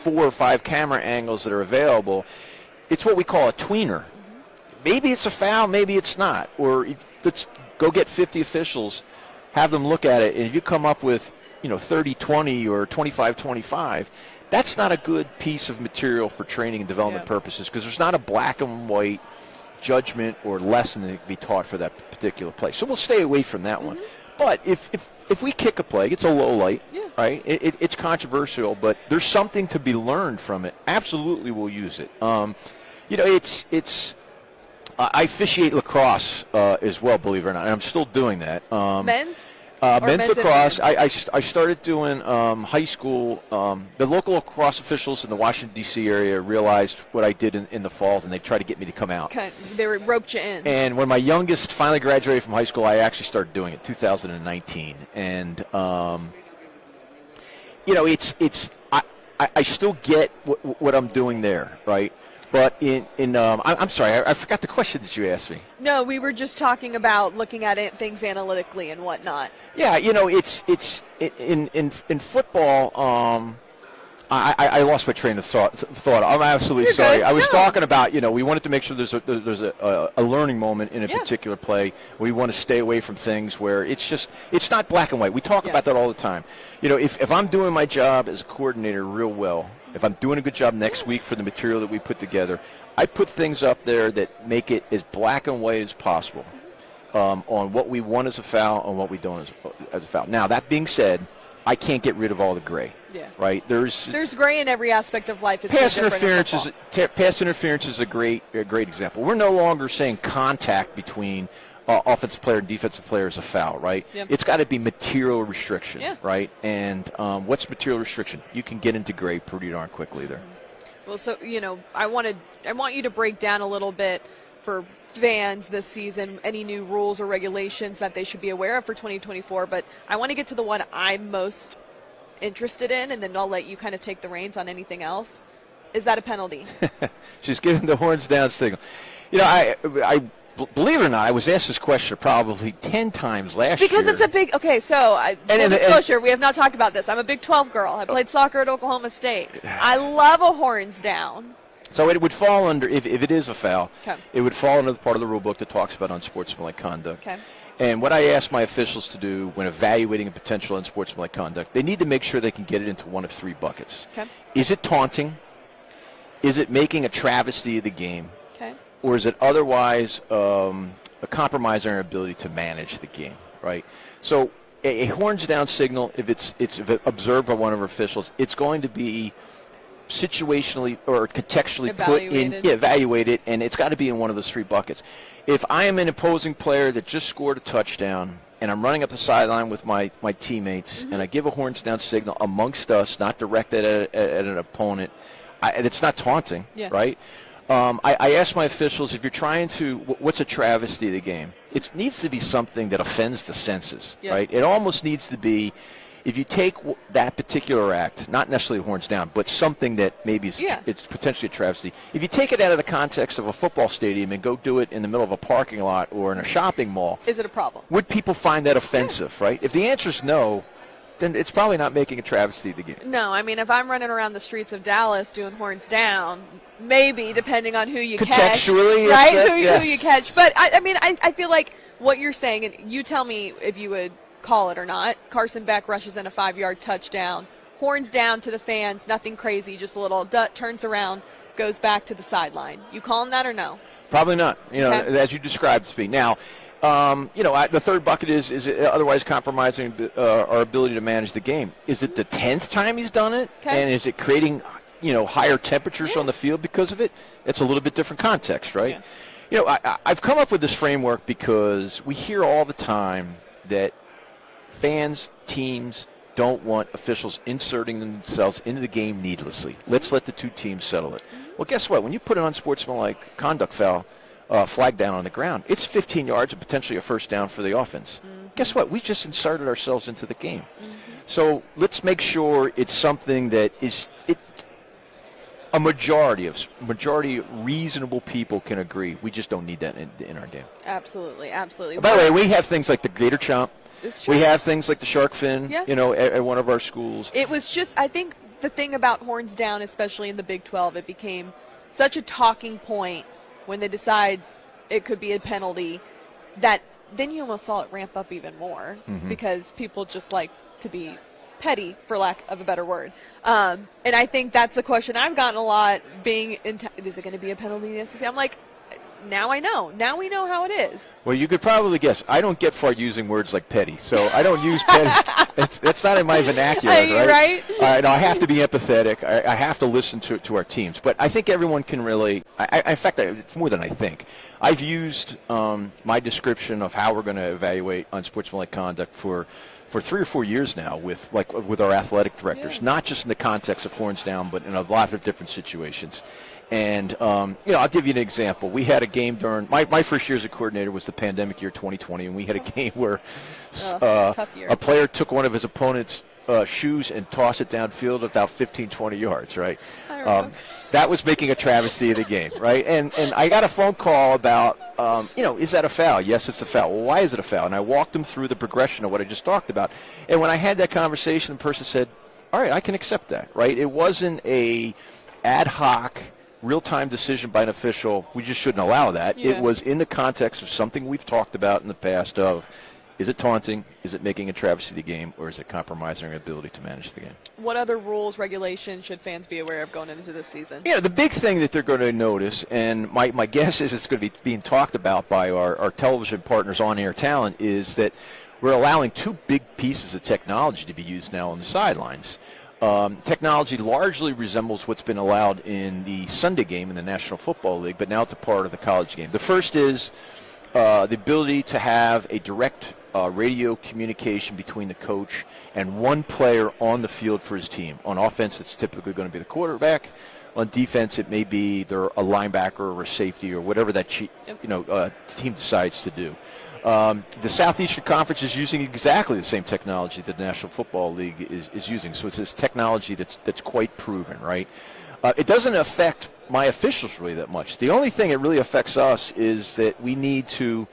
4 or 5 camera angles that are available, it's what we call a tweener. Maybe it's a foul, maybe it's not. Or let's go get 50 officials, have them look at it, and if you come up with 30-20 or 25-25, that's not a good piece of material for training and development purposes, because there's not a black and white judgment or lesson that can be taught for that particular play. So we'll stay away from that one. But if we kick a play, it's a low light, right? It's controversial, but there's something to be learned from it. Absolutely, we'll use it. I officiate lacrosse as well, believe it or not, and I'm still doing that. Men's lacrosse. I started doing high school. The local lacrosse officials in the Washington, D.C. area realized what I did in the falls, and they tried to get me to come out. They roped you in. And when my youngest finally graduated from high school, I actually started doing it 2019. And, I still get what I'm doing there, right? But I'm sorry, I forgot the question that you asked me. No, we were just talking about looking at things analytically and whatnot. Yeah, it's in football. I lost my train of thought. I'm absolutely You're sorry. good. I was No. talking about, we wanted to make sure there's a learning moment in a particular play. We want to stay away from things where it's not black and white. We talk about that all the time. If I'm doing my job as a coordinator real well, if I'm doing a good job next week for the material that we put together, I put things up there that make it as black and white as possible on what we want as a foul and what we don't as a foul. Now, that being said, I can't get rid of all the gray. Yeah. Right. There's gray in every aspect of life. It's pass no different in pass interference is a great example. We're no longer saying contact between offensive player and defensive player is a foul, right? Yep. It's got to be material restriction, Yeah. right? And what's material restriction? You can get into gray pretty darn quickly there. Well, so I want you to break down a little bit for fans this season, any new rules or regulations that they should be aware of for 2024. But I want to get to the one I'm most interested in, and then I'll let you kind of take the reins on anything else. Is that a penalty? She's giving the horns down signal. You know, I believe it or not, I was asked this question probably 10 times last year. Because it's a big, okay, so full disclosure, we have not talked about this. I'm a Big 12 girl. I played soccer at Oklahoma State. I love a horns down. So it would fall under, if it is a foul, Okay. it would fall under the part of the rule book that talks about unsportsmanlike conduct. Okay. And what I ask my officials to do when evaluating a potential unsportsmanlike conduct, they need to make sure they can get it into one of three buckets. Okay. Is it taunting? Is it making a travesty of the game? Okay. Or is it otherwise a compromise on our ability to manage the game, right? So a horns down signal, if it's observed by one of our officials, it's going to be situationally or contextually evaluated, and it's got to be in one of those three buckets. If I am an opposing player that just scored a touchdown and I'm running up the sideline with my teammates and I give a horns down signal amongst us, not directed at an opponent, and it's not taunting, right? I ask my officials, if you're trying to, what's a travesty of the game? It needs to be something that offends the senses, right? It almost needs to be, if you take that particular act, not necessarily horns down, but something that maybe is it's potentially a travesty. If you take it out of the context of a football stadium and go do it in the middle of a parking lot or in a shopping mall, is it a problem? Would people find that offensive, right? If the answer is no, then it's probably not making a travesty of the game. No, I mean, if I'm running around the streets of Dallas doing horns down, maybe, depending on who you catch. Contextually, right? Who you catch. But, I mean, I feel like what you're saying, and you tell me if you would call it or not, Carson Beck rushes in a 5-yard touchdown, horns down to the fans, nothing crazy, just a little turns around, goes back to the sideline. You calling that or no? Probably not, as you described, Speed. Now, the third bucket is it otherwise compromising our ability to manage the game? Is it the 10th time he's done it? Okay. And is it creating, higher temperatures on the field because of it? It's a little bit different context, right? Yeah. I've come up with this framework because we hear all the time that fans, teams don't want officials inserting themselves into the game needlessly. Let's let the two teams settle it. Well, guess what? When you put an unsportsmanlike conduct foul flag down on the ground, it's 15 yards and potentially a first down for the offense. Guess what? We just inserted ourselves into the game. So let's make sure it's something that is a majority reasonable people can agree. We just don't need that in our game. Absolutely. By the way, we have things like the gator chomp. We have things like the shark fin, at one of our schools. It was just, I think the thing about horns down, especially in the Big 12, it became such a talking point when they decide it could be a penalty that then you almost saw it ramp up even more because people just like to be petty, for lack of a better word. And I think that's the question I've gotten a lot, is it going to be a penalty in the SEC? I'm like, now I know. Now we know how it is. Well, you could probably guess. I don't get far using words like petty, so I don't use petty. That's not in my vernacular, right? No, I have to be empathetic. I have to listen to our teams. But I think everyone can relate. In fact, it's more than I think. I've used my description of how we're going to evaluate unsportsmanlike conduct for 3 or 4 years now with our athletic directors, not just in the context of horns down, but in a lot of different situations. And, I'll give you an example. We had a game during my first year as a coordinator was the pandemic year 2020, and we had a game where a player took one of his opponent's shoes and tossed it downfield about 15, 20 yards, right? That was making a travesty of the game, right? And I got a phone call about, is that a foul? Yes, it's a foul. Well, why is it a foul? And I walked them through the progression of what I just talked about. And when I had that conversation, the person said, all right, I can accept that, right? It wasn't a ad hoc real-time decision by an official. We just shouldn't allow that. It was in the context of something we've talked about in the past of, is it taunting, is it making a travesty of the game, or is it compromising our ability to manage the game? What other rules, regulations should fans be aware of going into this season? The big thing that they're going to notice, and my guess is it's going to be being talked about by our television partners on-air talent, is that we're allowing two big pieces of technology to be used now on the sidelines. Technology largely resembles what's been allowed in the Sunday game in the National Football League, but now it's a part of the college game. The first is the ability to have a direct radio communication between the coach and one player on the field for his team. On offense, it's typically going to be the quarterback. On defense, it may be they're a linebacker or a safety or whatever that team decides to do. The Southeastern Conference is using exactly the same technology that the National Football League is using. So it's this technology that's quite proven, right? It doesn't affect my officials really that much. The only thing it really affects us is that we need to,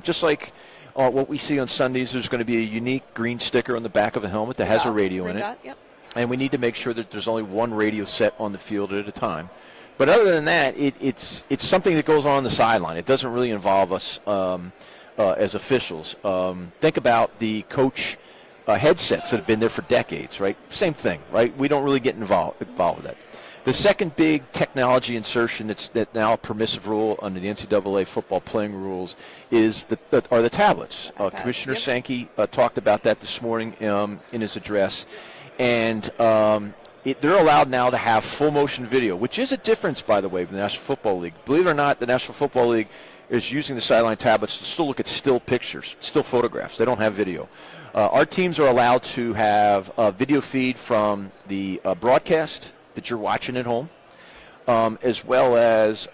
just like what we see on Sundays, there's going to be a unique green sticker on the back of a helmet that has a radio in it. Yep. And we need to make sure that there's only one radio set on the field at a time. But other than that, it's something that goes on the sideline. It doesn't really involve us as officials. Think about the coach headsets that have been there for decades, right? Same thing, right? We don't really get involved with that. The second big technology insertion that's now a permissive rule under the NCAA football playing rules is the tablets. Commissioner Sankey talked about that this morning in his address. And they're allowed now to have full motion video, which is a difference, by the way, with the National Football League. Believe it or not, the National Football League is using the sideline tablets to still look at still pictures, still photographs. They don't have video. Our teams are allowed to have a video feed from the broadcast that you're watching at home, as well as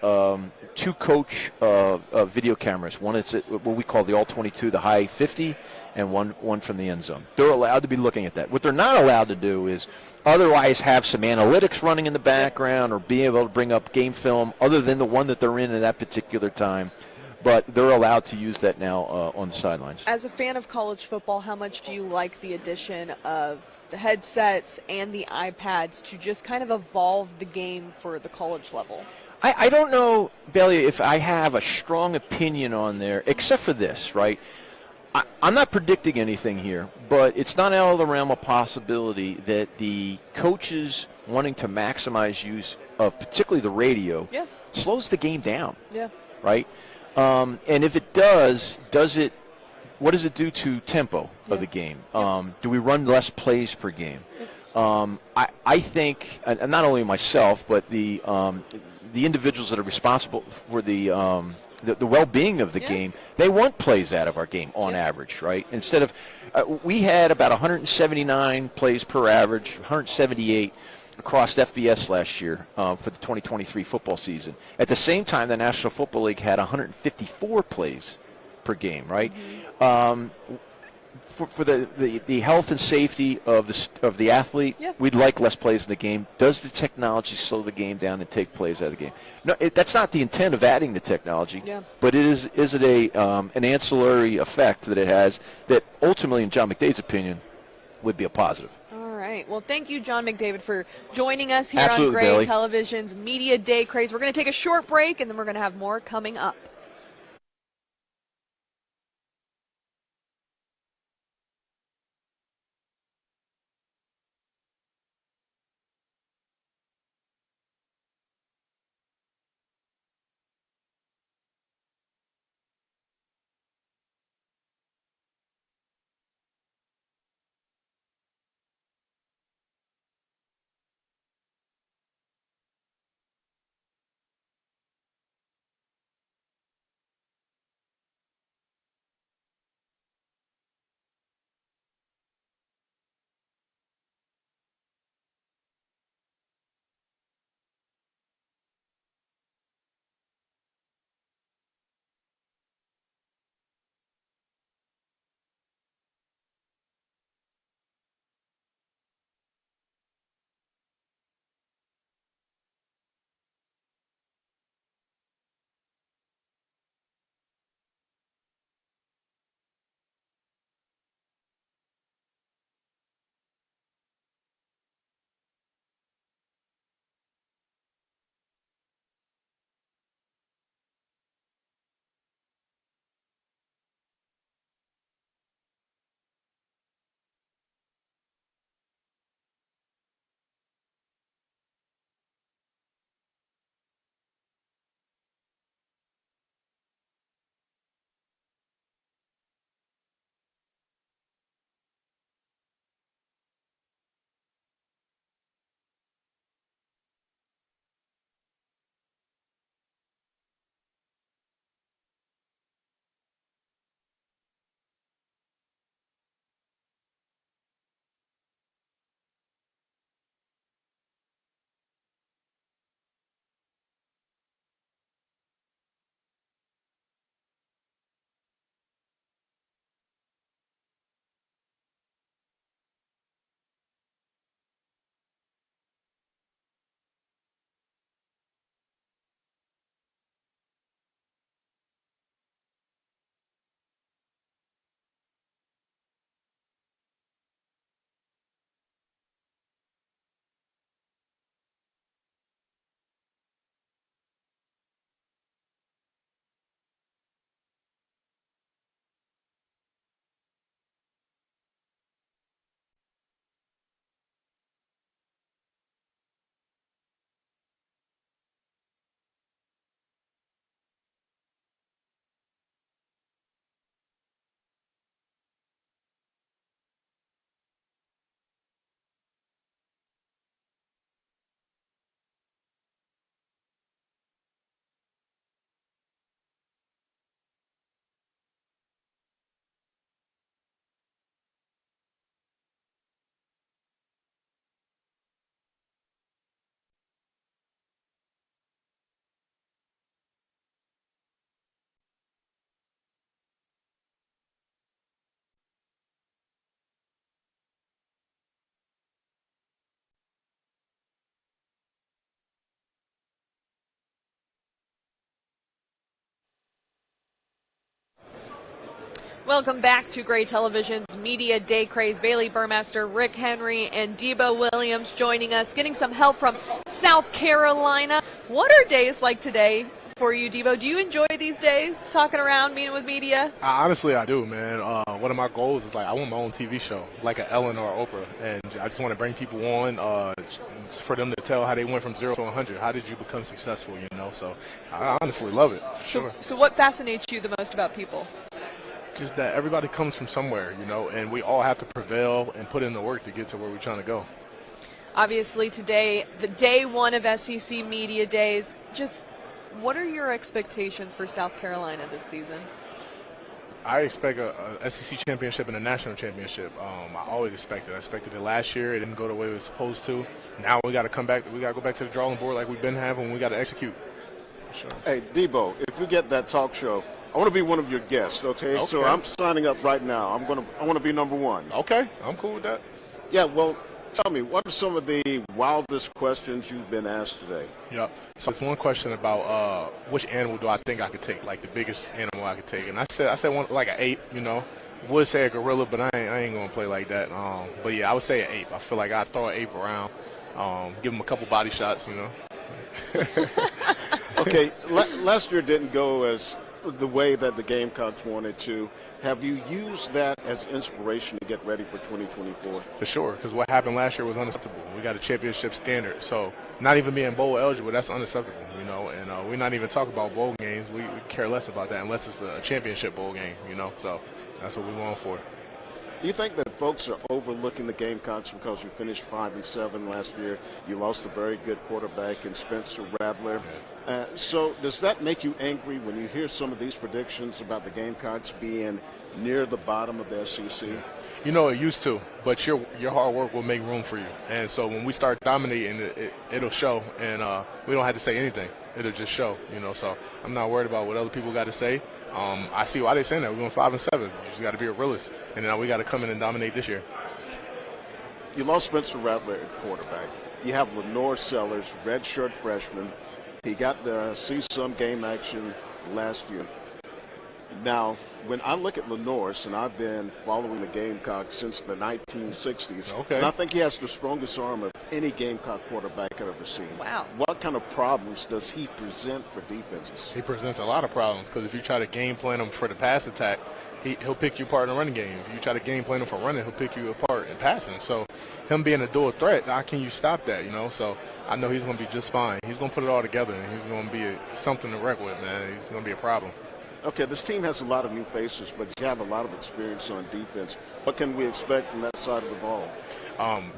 two coach video cameras. One is what we call the All-22, the high 50, and one from the end zone. They're allowed to be looking at that. What they're not allowed to do is otherwise have some analytics running in the background or be able to bring up game film other than the one that they're in at that particular time. But they're allowed to use that now on the sidelines. As a fan of college football, how much do you like the addition of the headsets and the iPads to just kind of evolve the game for the college level? I don't know, Bailey, if I have a strong opinion on there, except for this, right? I'm not predicting anything here, but it's not out of the realm of possibility that the coaches wanting to maximize use of particularly the radio slows the game down, right? And if it does it? What does it do to tempo of the game? Do we run less plays per game? I think, and not only myself, but the individuals that are responsible for the well-being of the game, they want plays out of our game on average, right? Instead of, we had about 179 plays per average, 178 across FBS last year for the 2023 football season. At the same time, the National Football League had 154 plays per game, right? For the health and safety of the athlete, we'd like less plays in the game. Does the technology slow the game down and take plays out of the game? No, that's not the intent of adding the technology, but is it an ancillary effect that it has that ultimately, in John McDade's opinion, would be a positive? All right. Well, thank you, John McDavid, for joining us here Absolutely, on Gray Bailey. Television's Media Day Craze. We're going to take a short break, and then we're going to have more coming up. Welcome back to Gray Television's Media Day Craze. Bailey Burmaster, Rick Henry, and Debo Williams joining us, getting some help from South Carolina. What are days like today for you, Debo? Do you enjoy these days, talking around, meeting with media? Honestly, I do, man. One of my goals is, I want my own TV show, like an Ellen or Oprah, and I just want to bring people on for them to tell how they went from 0 to 100. How did you become successful, So I honestly love it, for sure. So what fascinates you the most about people? Just that everybody comes from somewhere, and we all have to prevail and put in the work to get to where we're trying to go. Obviously today, the day one of SEC Media Days, just what are your expectations for South Carolina this season? I expect a SEC championship and a national championship. I always expected it. I expected it last year. It didn't go the way it was supposed to. Now we got to come back. We got to go back to the drawing board like we've been having. We got to execute. Sure. Hey, Debo, if we get that talk show, I want to be one of your guests, okay? So I'm signing up right now. I want to be number one. Okay, I'm cool with that. Yeah, well, tell me, what are some of the wildest questions you've been asked today? Yeah, so it's one question about which animal do I think I could take, like the biggest animal I could take. And I said one, like an ape, Would say a gorilla, but I ain't going to play like that. But, yeah, I would say an ape. I feel like I'd throw an ape around, give him a couple body shots, Okay, last year didn't go as the way that the Gamecocks wanted to. Have you used that as inspiration to get ready for 2024? For sure, because what happened last year was unacceptable. We got a championship standard, so not even being bowl eligible, that's unacceptable, and we're not even talking about bowl games. We care less about that unless it's a championship bowl game, so that's what we're going for. Do you think that folks are overlooking the Gamecocks because you finished 5-7 last year? You lost a very good quarterback in Spencer Rattler. So does that make you angry when you hear some of these predictions about the Gamecocks being near the bottom of the SEC? It used to, but your hard work will make room for you. And so when we start dominating, it'll show, and we don't have to say anything. It'll just show, So I'm not worried about what other people got to say. I see why they're saying that. We're going 5-7. You just got to be a realist, and now we got to come in and dominate this year. You lost Spencer Rattler at quarterback. You have Lenore Sellers, redshirt freshman. He got to see some game action last year. Now, when I look at Lenore, and I've been following the Gamecocks since the 1960s, and I think he has the strongest arm of any Gamecock quarterback I've ever seen. Wow. What kind of problems does he present for defenses? He presents a lot of problems because if you try to game plan him for the pass attack, he'll pick you apart in the running game. If you try to game plan him for running, he'll pick you apart in passing. So him being a dual threat, how can you stop that, So I know he's going to be just fine. He's going to put it all together, and he's going to be something to wreck with, man. He's going to be a problem. Okay, this team has a lot of new faces, but you have a lot of experience on defense. What can we expect from that side of the ball?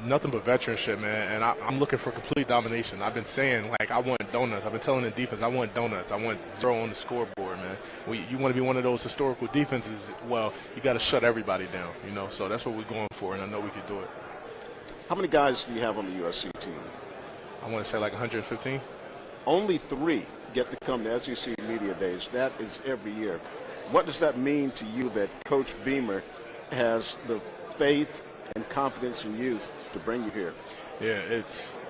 Nothing but veteranship, man, and I'm looking for complete domination. I've been saying, I want donuts. I've been telling the defense, I want donuts. I want 0 on the scoreboard, man. You want to be one of those historical defenses, well, you got to shut everybody down, So that's what we're going for, and I know we can do it. How many guys do you have on the USC team? I want to say 115. Only 3 get to come to SEC Media Days. That is every year. What does that mean to you that Coach Beamer has the faith and confidence in you to bring you here? Yeah,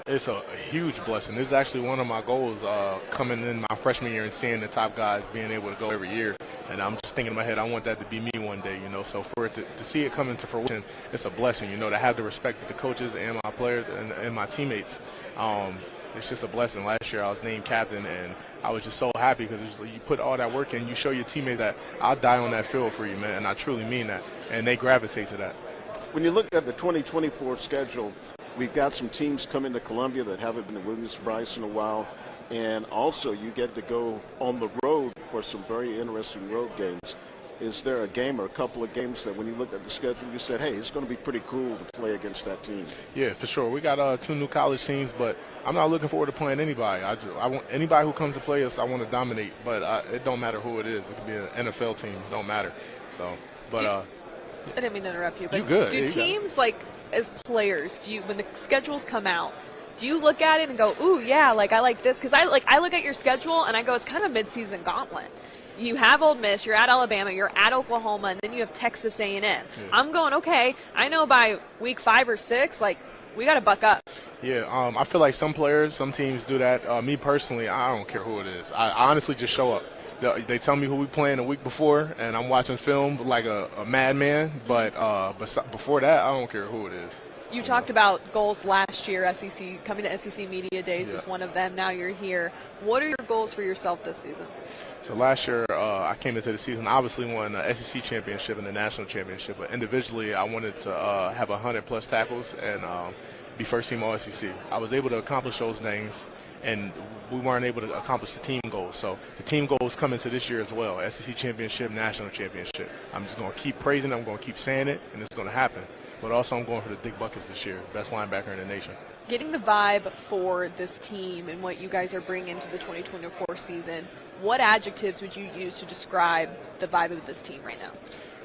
it's a huge blessing. This is actually one of my goals coming in my freshman year and seeing the top guys being able to go every year. And I'm just thinking in my head, I want that to be me one day, So for it to see it come into fruition, it's a blessing, to have the respect of the coaches and my players and my teammates. It's just a blessing. Last year I was named captain, and I was just so happy because you put all that work in. You show your teammates that I'll die on that field for you, man, and I truly mean that. And they gravitate to that. When you look at the 2024 schedule, we've got some teams coming to Columbia that haven't been to Williams-Brice in a while, and also you get to go on the road for some very interesting road games. Is there a game or a couple of games that when you look at the schedule, you said, hey, it's going to be pretty cool to play against that team? Yeah, for sure. We got 2 new college teams, but I'm not looking forward to playing anybody. I want anybody who comes to play us, I want to dominate, but it don't matter who it is. It could be an NFL team. It don't matter. So, but I didn't mean to interrupt you, but you good. Do teams, as players, when the schedules come out, do you look at it and go, ooh, yeah, I like this? Because I look at your schedule and I go, it's kind of a midseason gauntlet. You have Ole Miss, you're at Alabama, you're at Oklahoma, and then you have Texas A&M. Yeah. I'm going, okay, I know by week 5 or 6, we got to buck up. Yeah, I feel like some players, some teams do that. Me personally, I don't care who it is. I honestly just show up. They tell me who we playing the week before, and I'm watching film like a madman. But before that, I don't care who it is. You talked about goals last year. SEC coming to SEC Media Days Yeah. is one of them. Now you're here. What are your goals for yourself this season? So last year, I came into the season, obviously won the SEC championship and the national championship. But individually, I wanted to have 100+ tackles and be first team All SEC. I was able to accomplish those things, and we weren't able to accomplish the team goals. So the team goals come into this year as well: SEC championship, national championship. I'm just going to keep praising it. I'm going to keep saying it, and it's going to happen. But also, I'm going for the Dick Buckets this year, best linebacker in the nation. Getting the vibe for this team and what you guys are bringing to the 2024 season, what adjectives would you use to describe the vibe of this team right now?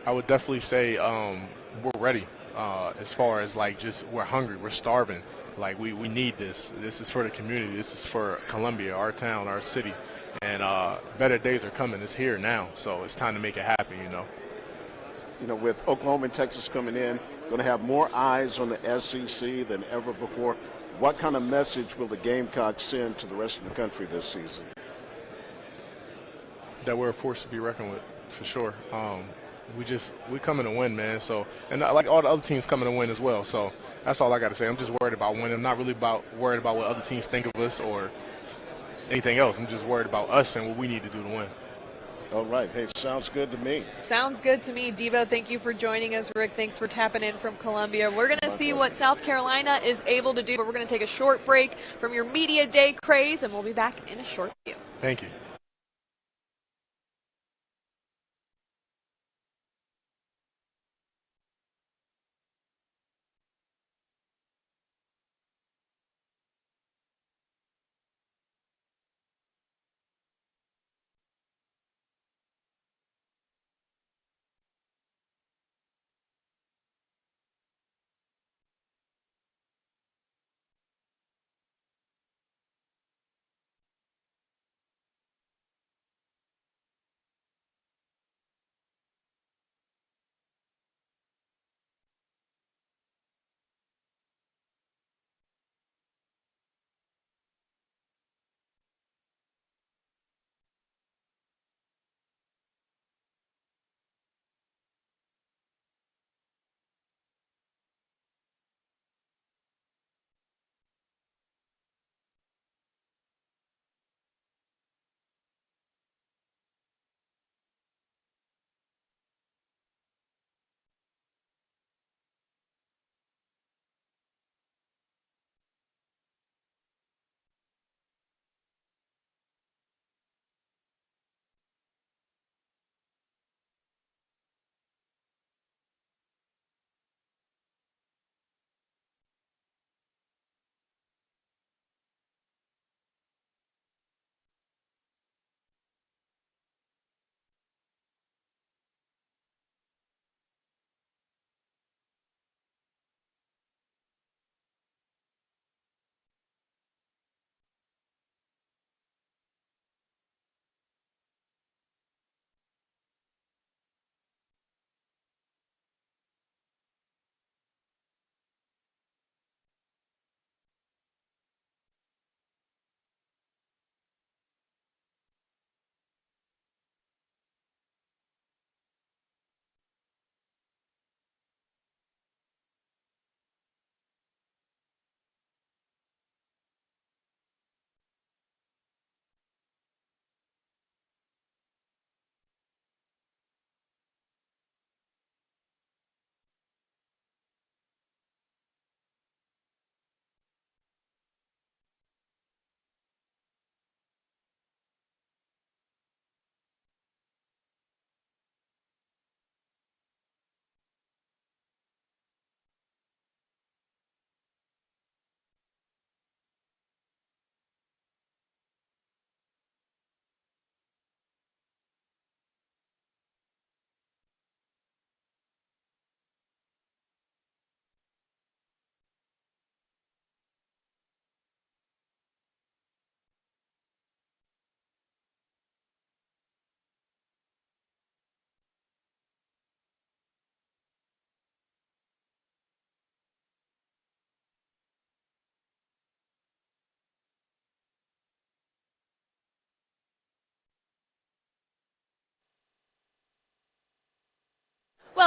I would definitely say we're ready. As far as like just we're hungry, we're starving. Like we need this. This is for the community. This is for Columbia, our town, our city. And better days are coming. It's here now. So it's time to make it happen, you know. You know, with Oklahoma and Texas coming in, going to have more eyes on the SEC than ever before. What kind of message will the Gamecocks send to the rest of the country this season? That we're a force to be reckoned with, for sure. We coming to win, man. So, and like all the other teams coming to win as well. So that's all I got to say. I'm just worried about winning. I'm not really worried about what other teams think of us or anything else. I'm just worried about us and what we need to do to win. All right. Hey, sounds good to me. Sounds good to me. Devo, thank you for joining us. Rick, thanks for tapping in from Columbia. We're going to see what South Carolina is able to do, but we're going to take a short break from your Media Day craze, and we'll be back in a short few. Thank you.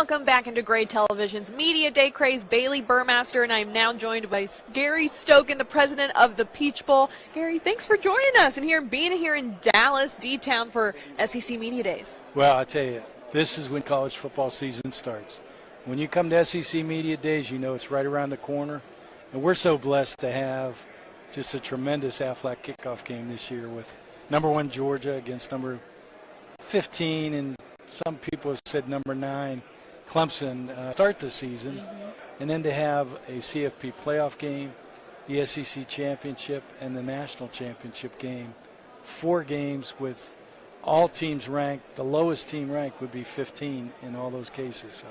Welcome back into Gray Television's Media Day Craze. Bailey Burmaster, and I'm now joined by Gary Stoken, the president of the Peach Bowl. Gary, thanks for joining us and being here in Dallas, D-Town for SEC Media Days. Well, I tell you, this is when college football season starts. When you come to SEC Media Days, you know it's right around the corner. And we're so blessed to have just a tremendous Aflac kickoff game this year with number 1 Georgia against number 15, and some people have said number 9 Clemson start the season. And then to have a CFP playoff game, the SEC championship, and the national championship game. 4 games with all teams ranked. The lowest team ranked would be 15 in all those cases. So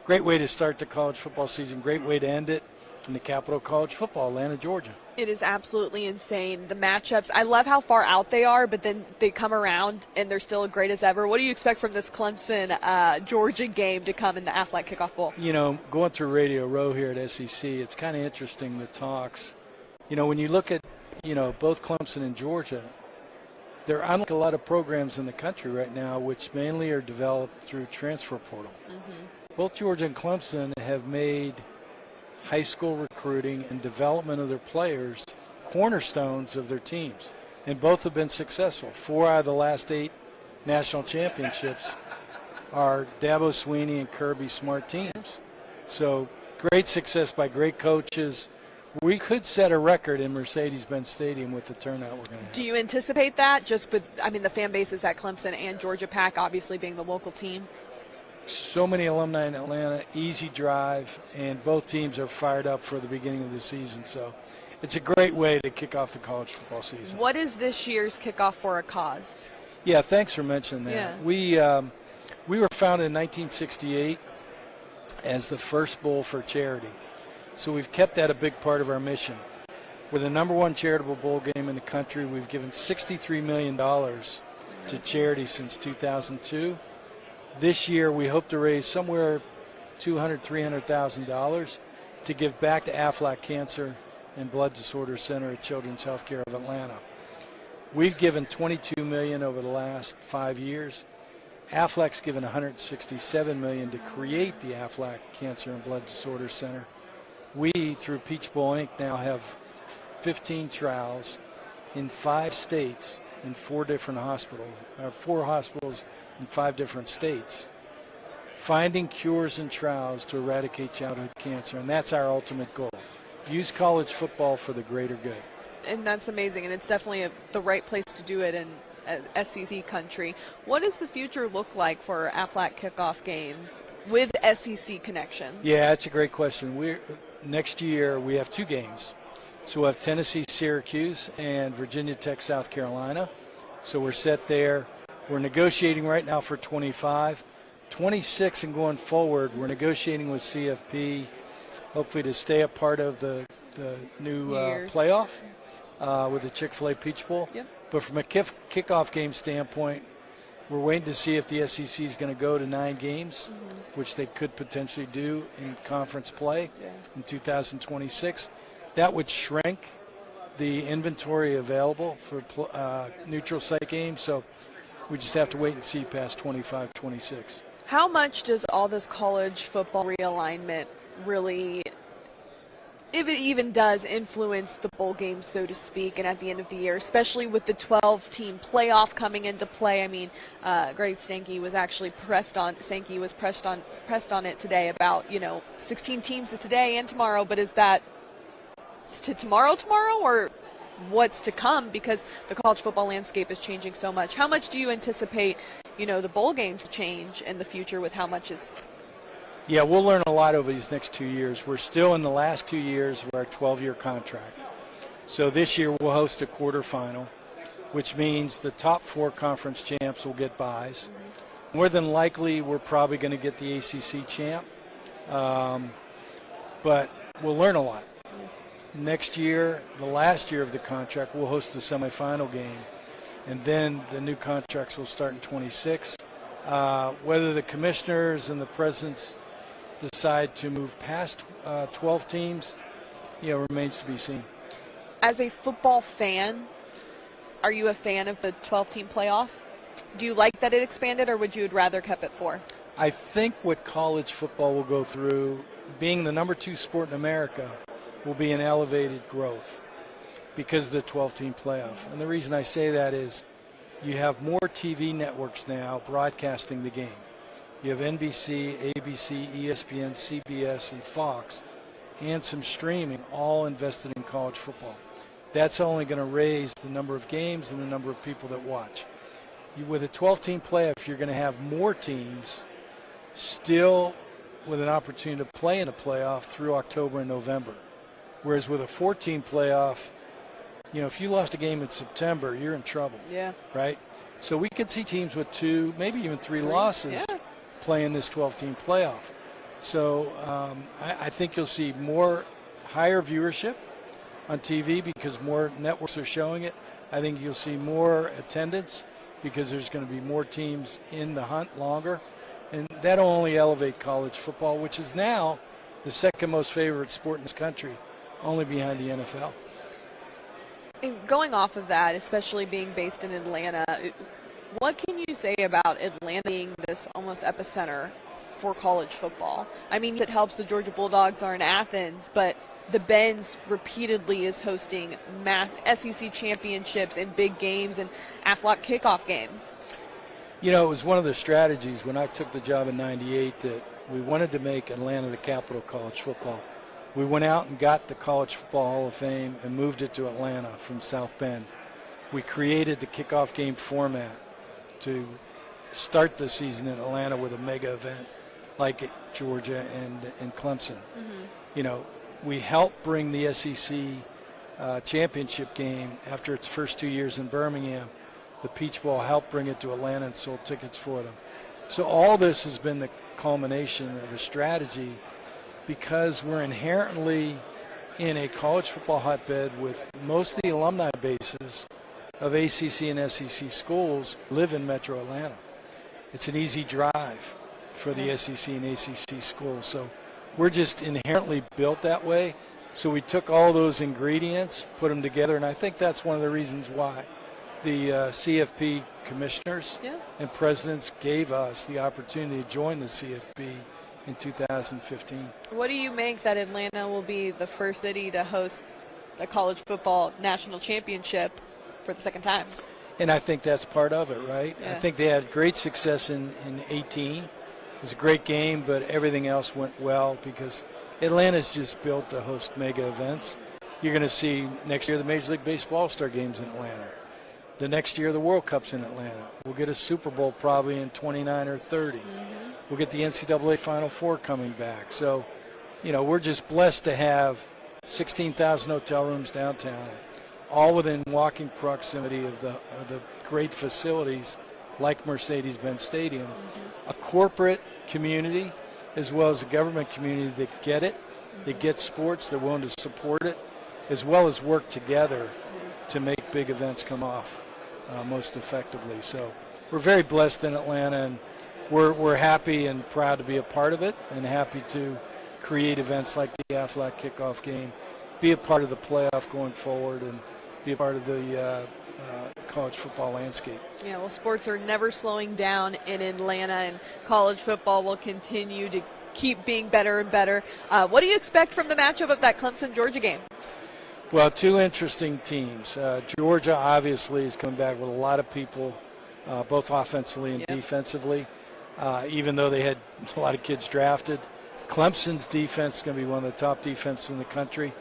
great way to start the college football season. Great way to end it in the capital of college football, Atlanta, Georgia. It is absolutely insane. The matchups, I love how far out they are, but then they come around and they're still as great as ever. What do you expect from this Clemson-Georgia game to come in the Aflac Kickoff Bowl? You know, going through Radio Row here at SEC, it's kind of interesting, the talks. You know, when you look at, both Clemson and Georgia, there are unlike a lot of programs in the country right now, which mainly are developed through transfer portal. Both Georgia and Clemson have made high school recruiting and development of their players cornerstones of their teams, and both have been successful. 4 out of the last 8 national championships are Dabo Swinney and Kirby Smart teams. So great success by great coaches. We could set a record in Mercedes-Benz Stadium with the turnout we're going to have. Do you anticipate that, just with, the fan bases at Clemson and Georgia Pack obviously being the local team? So many alumni in Atlanta, easy drive, and both teams are fired up for the beginning of the season. So it's a great way to kick off the college football season. What is this year's kickoff for a cause? Yeah, thanks for mentioning that. Yeah. We were founded in 1968 as the first bowl for charity. So we've kept that a big part of our mission. We're the number 1 charitable bowl game in the country. We've given $63 million to charity since 2002. This year, we hope to raise somewhere $200,000, $300,000 to give back to Aflac Cancer and Blood Disorder Center at Children's Healthcare of Atlanta. We've given $22 million over the last 5 years. Aflac's given $167 million to create the Aflac Cancer and Blood Disorder Center. We, through Peach Bowl Inc., now have 15 trials in 5 states in 4 different hospitals, 4 hospitals in 5 different states, finding cures and trials to eradicate childhood cancer, and that's our ultimate goal. Use college football for the greater good. And that's amazing, and it's definitely the right place to do it in SEC country. What does the future look like for Aflac kickoff games with SEC connections? Yeah, that's a great question. Next year we have 2 games. So we'll have Tennessee, Syracuse, and Virginia Tech, South Carolina. So we're set there. We're negotiating right now for 25. 26 and going forward, we're negotiating with CFP, hopefully to stay a part of the new playoff with the Chick-fil-A Peach Bowl. Yep. But from a kickoff game standpoint, we're waiting to see if the SEC is going to go to 9 games, which they could potentially do in conference play in 2026. That would shrink the inventory available for neutral site games. So we just have to wait and see past 25, 26. How much does all this college football realignment really, if it even does, influence the bowl game, so to speak, and at the end of the year, especially with the 12-team playoff coming into play? Greg Sankey was actually pressed on it today about, 16 teams is today and tomorrow, but is that to tomorrow, or what's to come, because the college football landscape is changing so much? How much do you anticipate, the bowl games to change in the future with how much is? Yeah, we'll learn a lot over these next 2 years. We're still in the last 2 years of our 12-year contract. So this year we'll host a quarterfinal, which means the top 4 conference champs will get byes. More than likely, we're probably going to get the ACC champ, but we'll learn a lot. Next year, the last year of the contract, we'll host the semifinal game, and then the new contracts will start in 26. Whether the commissioners and the presidents decide to move past 12 teams, remains to be seen. As a football fan, are you a fan of the 12-team playoff? Do you like that it expanded, or would you have rather kept it 4? I think what college football will go through, being the number 2 sport in America, will be an elevated growth because of the 12-team playoff. And the reason I say that is you have more TV networks now broadcasting the game. You have NBC, ABC, ESPN, CBS, and Fox, and some streaming, all invested in college football. That's only going to raise the number of games and the number of people that watch. With a 12-team playoff, you're going to have more teams still with an opportunity to play in a playoff through October and November. Whereas with a 14 playoff, if you lost a game in September, you're in trouble. Yeah. Right? So we could see teams with 2, maybe even 3 losses playing this 12-team playoff. So I think you'll see higher viewership on TV because more networks are showing it. I think you'll see more attendance because there's going to be more teams in the hunt longer. And that'll only elevate college football, which is now the second most favorite sport in this country, only behind the NFL. And going off of that, especially being based in Atlanta, what can you say about Atlanta being this almost epicenter for college football? I mean, it helps the Georgia Bulldogs are in Athens, but the Benz repeatedly is hosting SEC championships and big games and Aflac kickoff games. It was one of the strategies when I took the job in '98 that we wanted to make Atlanta the capital of college football. We went out and got the College Football Hall of Fame and moved it to Atlanta from South Bend. We created the kickoff game format to start the season in Atlanta with a mega event like at Georgia and Clemson. Mm-hmm. We helped bring the SEC championship game after its first 2 years in Birmingham. The Peach Bowl helped bring it to Atlanta and sold tickets for them. So all this has been the culmination of a strategy because we're inherently in a college football hotbed with most of the alumni bases of ACC and SEC schools live in Metro Atlanta. It's an easy drive for the SEC and ACC schools. So we're just inherently built that way. So we took all those ingredients, put them together, and I think that's one of the reasons why the CFP commissioners and presidents gave us the opportunity to join the CFP in 2015. What do you make that Atlanta will be the first city to host the college football national championship for the second time? And I think that's part of it, right? Yeah. I think they had great success in 18. It was a great game, but everything else went well because Atlanta's just built to host mega events. You're going to see next year the Major League Baseball All-Star Games in Atlanta. The next year the World Cup's in Atlanta. We'll get a Super Bowl probably in 29 or 30. Mm-hmm. We'll get the NCAA Final Four coming back. So, we're just blessed to have 16,000 hotel rooms downtown, all within walking proximity of the great facilities like Mercedes-Benz Stadium. Mm-hmm. A corporate community as well as a government community that get it, that get sports, they're willing to support it, as well as work together to make big events come off most effectively. So we're very blessed in Atlanta, and we're happy and proud to be a part of it and happy to create events like the Aflac kickoff game, be a part of the playoff going forward, and be a part of the college football landscape. Yeah, well, sports are never slowing down in Atlanta, and college football will continue to keep being better and better. What do you expect from the matchup of that Clemson-Georgia game? Well, two interesting teams. Georgia obviously is coming back with a lot of people, both offensively and defensively, even though they had a lot of kids drafted. Clemson's defense is going to be one of the top defenses in the country.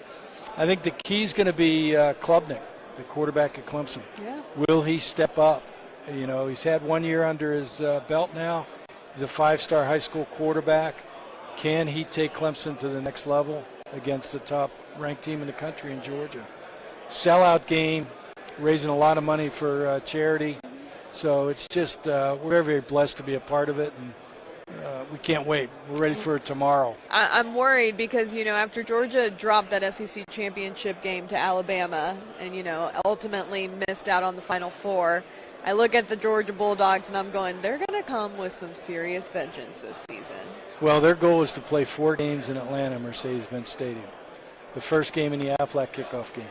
I think the key is going to be Klubnik, the quarterback at Clemson. Yeah. Will he step up? He's had 1 year under his belt now. He's a five-star high school quarterback. Can he take Clemson to the next level against the top-ranked team in the country in Georgia? Sellout game, raising a lot of money for charity. So it's just we're very, very blessed to be a part of it, and we can't wait. We're ready for it tomorrow. I'm worried because, after Georgia dropped that SEC championship game to Alabama and, ultimately missed out on the Final Four, I look at the Georgia Bulldogs and I'm going, they're going to come with some serious vengeance this season. Well, their goal is to play 4 games in Atlanta, Mercedes-Benz Stadium. The first game in the Aflac kickoff game,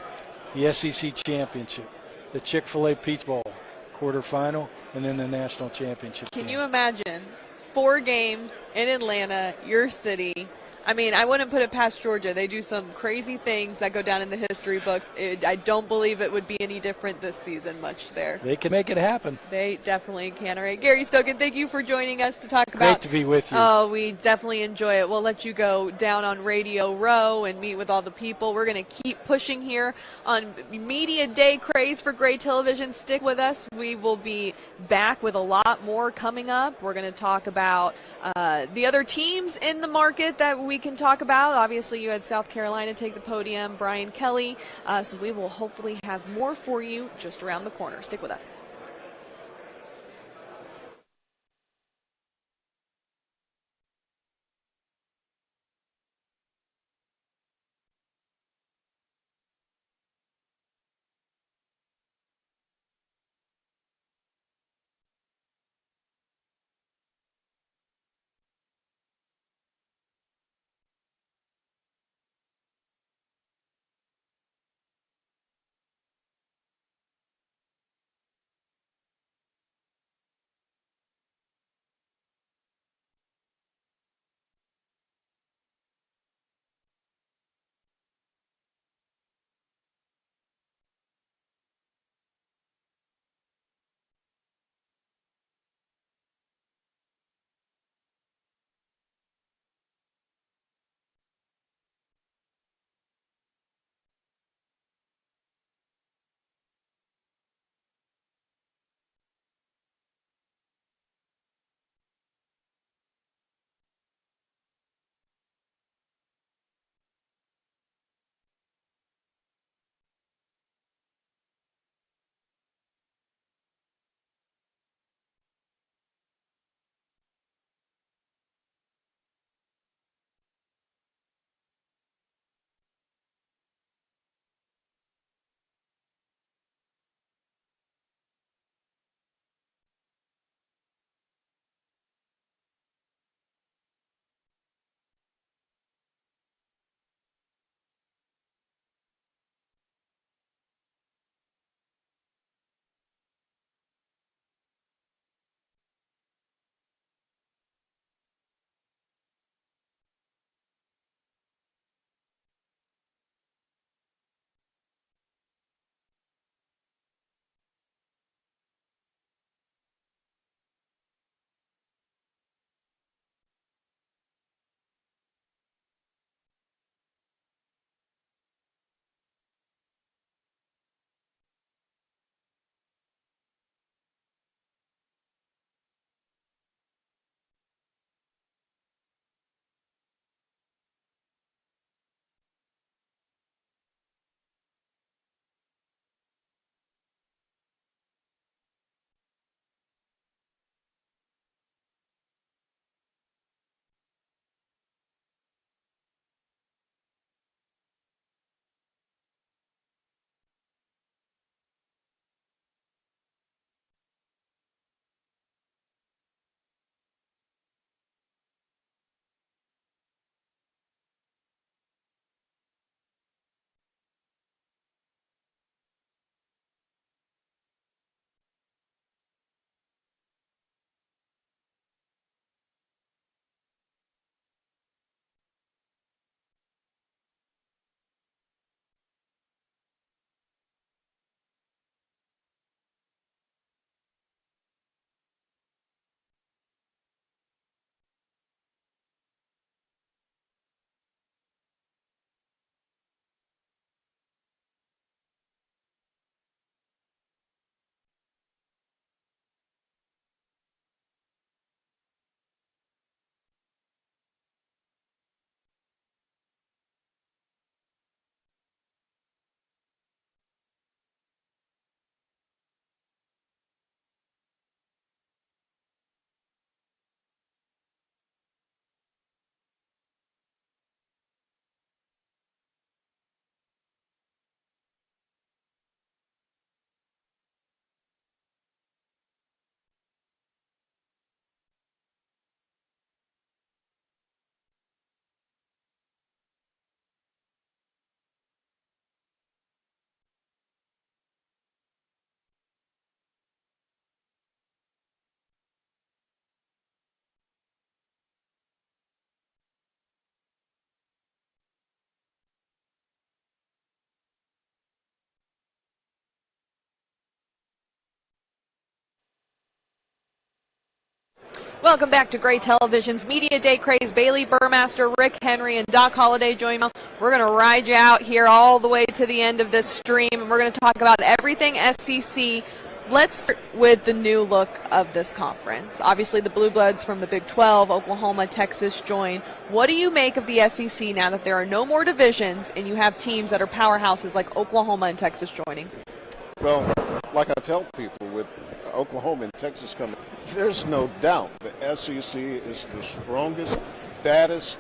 the SEC championship, the Chick-fil-A Peach Bowl quarterfinal, and then the national championship game. Can you imagine 4 games in Atlanta, your city. I mean, I wouldn't put it past Georgia. They do some crazy things that go down in the history books. I don't believe it would be any different this season much there. They can make it happen. They definitely can. All right, Gary Stogan, thank you for joining us to talk about. Great to be with you. Oh, we definitely enjoy it. We'll let you go down on Radio Row and meet with all the people. We're going to keep pushing here on Media Day Craze for Gray Television. Stick with us. We will be back with a lot more coming up. We're going to talk about the other teams in the market that we can talk about. Obviously, you had South Carolina take the podium, Brian Kelly. So we will hopefully have more for you just around the corner. Stick with us. Welcome back to Gray Television's Media Day Craze. Bailey Burmaster, Rick Henry, and Doc Holliday join me. We're going to ride you out here all the way to the end of this stream, and we're going to talk about everything SEC. Let's start with the new look of this conference. Obviously, the Blue Bloods from the Big 12, Oklahoma, Texas join. What do you make of the SEC now that there are no more divisions and you have teams that are powerhouses like Oklahoma and Texas joining? Well, like I tell people, with Oklahoma and Texas coming, there's no doubt the SEC is the strongest, baddest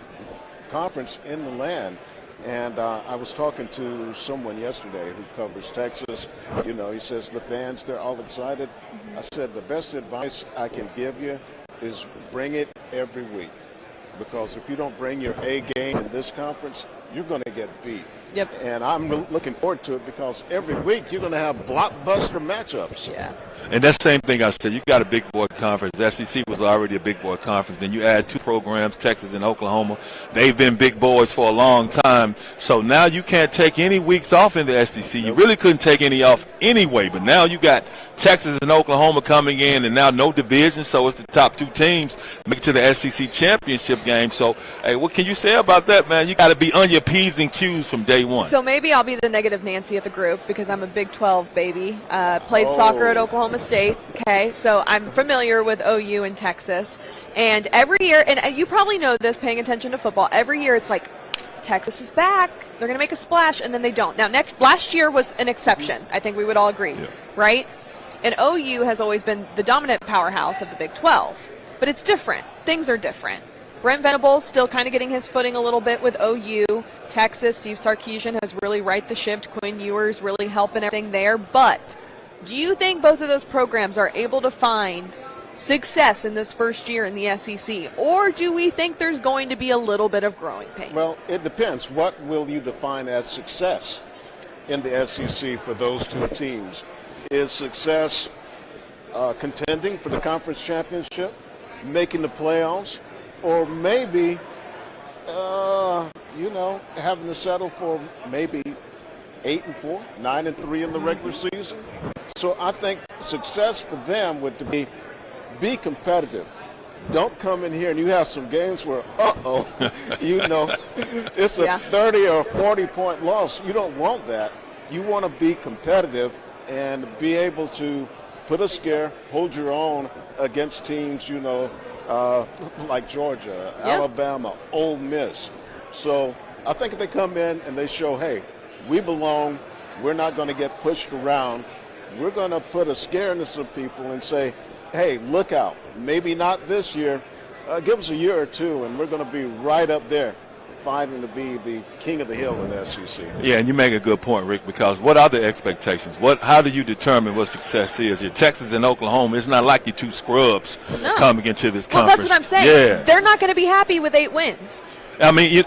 conference in the land. And I was talking to someone yesterday who covers Texas. You know, he says the fans, they're all excited. I said the best advice I can give you is bring it every week. Because if you don't bring your A game in this conference, you're going to get beat. Yep. And I'm looking forward to it because every week you're going to have blockbuster matchups. Yeah. And that same thing I said, you got a big boy conference. SEC was already a big boy conference. Then you add two programs, Texas and Oklahoma. They've been big boys for a long time. So now you can't take any weeks off in the SEC. You really couldn't take any off anyway. But now you got Texas and Oklahoma coming in, and now no division. So it's the top two teams make it to the SEC championship game. So, hey, what can you say about that, man? You got to be on your P's and Q's from day one. So maybe I'll be the negative Nancy of the group because I'm a Big 12 baby. Played soccer at Oklahoma State. Okay, so I'm familiar with OU and Texas. And every year, and you probably know this paying attention to football, every year it's like, Texas is back. They're going to make a splash, and then they don't. Now, last year was an exception. I think we would all agree, right? And OU has always been the dominant powerhouse of the Big 12. But it's different. Things are different. Brent Venables still kind of getting his footing a little bit with OU. Texas, Steve Sarkisian has really righted the ship. Quinn Ewers really helping everything there. But do you think both of those programs are able to find success in this first year in the SEC? Or do we think there's going to be a little bit of growing pains? Well, it depends. What will you define as success in the SEC for those two teams? Is success contending for the conference championship, making the playoffs, or maybe, having to settle for maybe 8-4, 9-3 in the regular season? So I think success for them would be competitive. Don't come in here and you have some games where, it's a 30 or 40-point loss. You don't want that. You want to be competitive and be able to put a scare, hold your own against teams, like Georgia, Alabama, Ole Miss. So I think if they come in and they show, hey, we belong, we're not going to get pushed around, we're going to put a scare into some people and say, hey, look out, maybe not this year, give us a year or two and we're going to be right up there fighting to be the king of the hill in the SEC. Yeah, and you make a good point, Rick, because what are the expectations? How do you determine what success is? Your Texas and Oklahoma, it's not like you're two scrubs coming into this conference. Well, that's what I'm saying. Yeah. They're not going to be happy with 8 wins. I mean,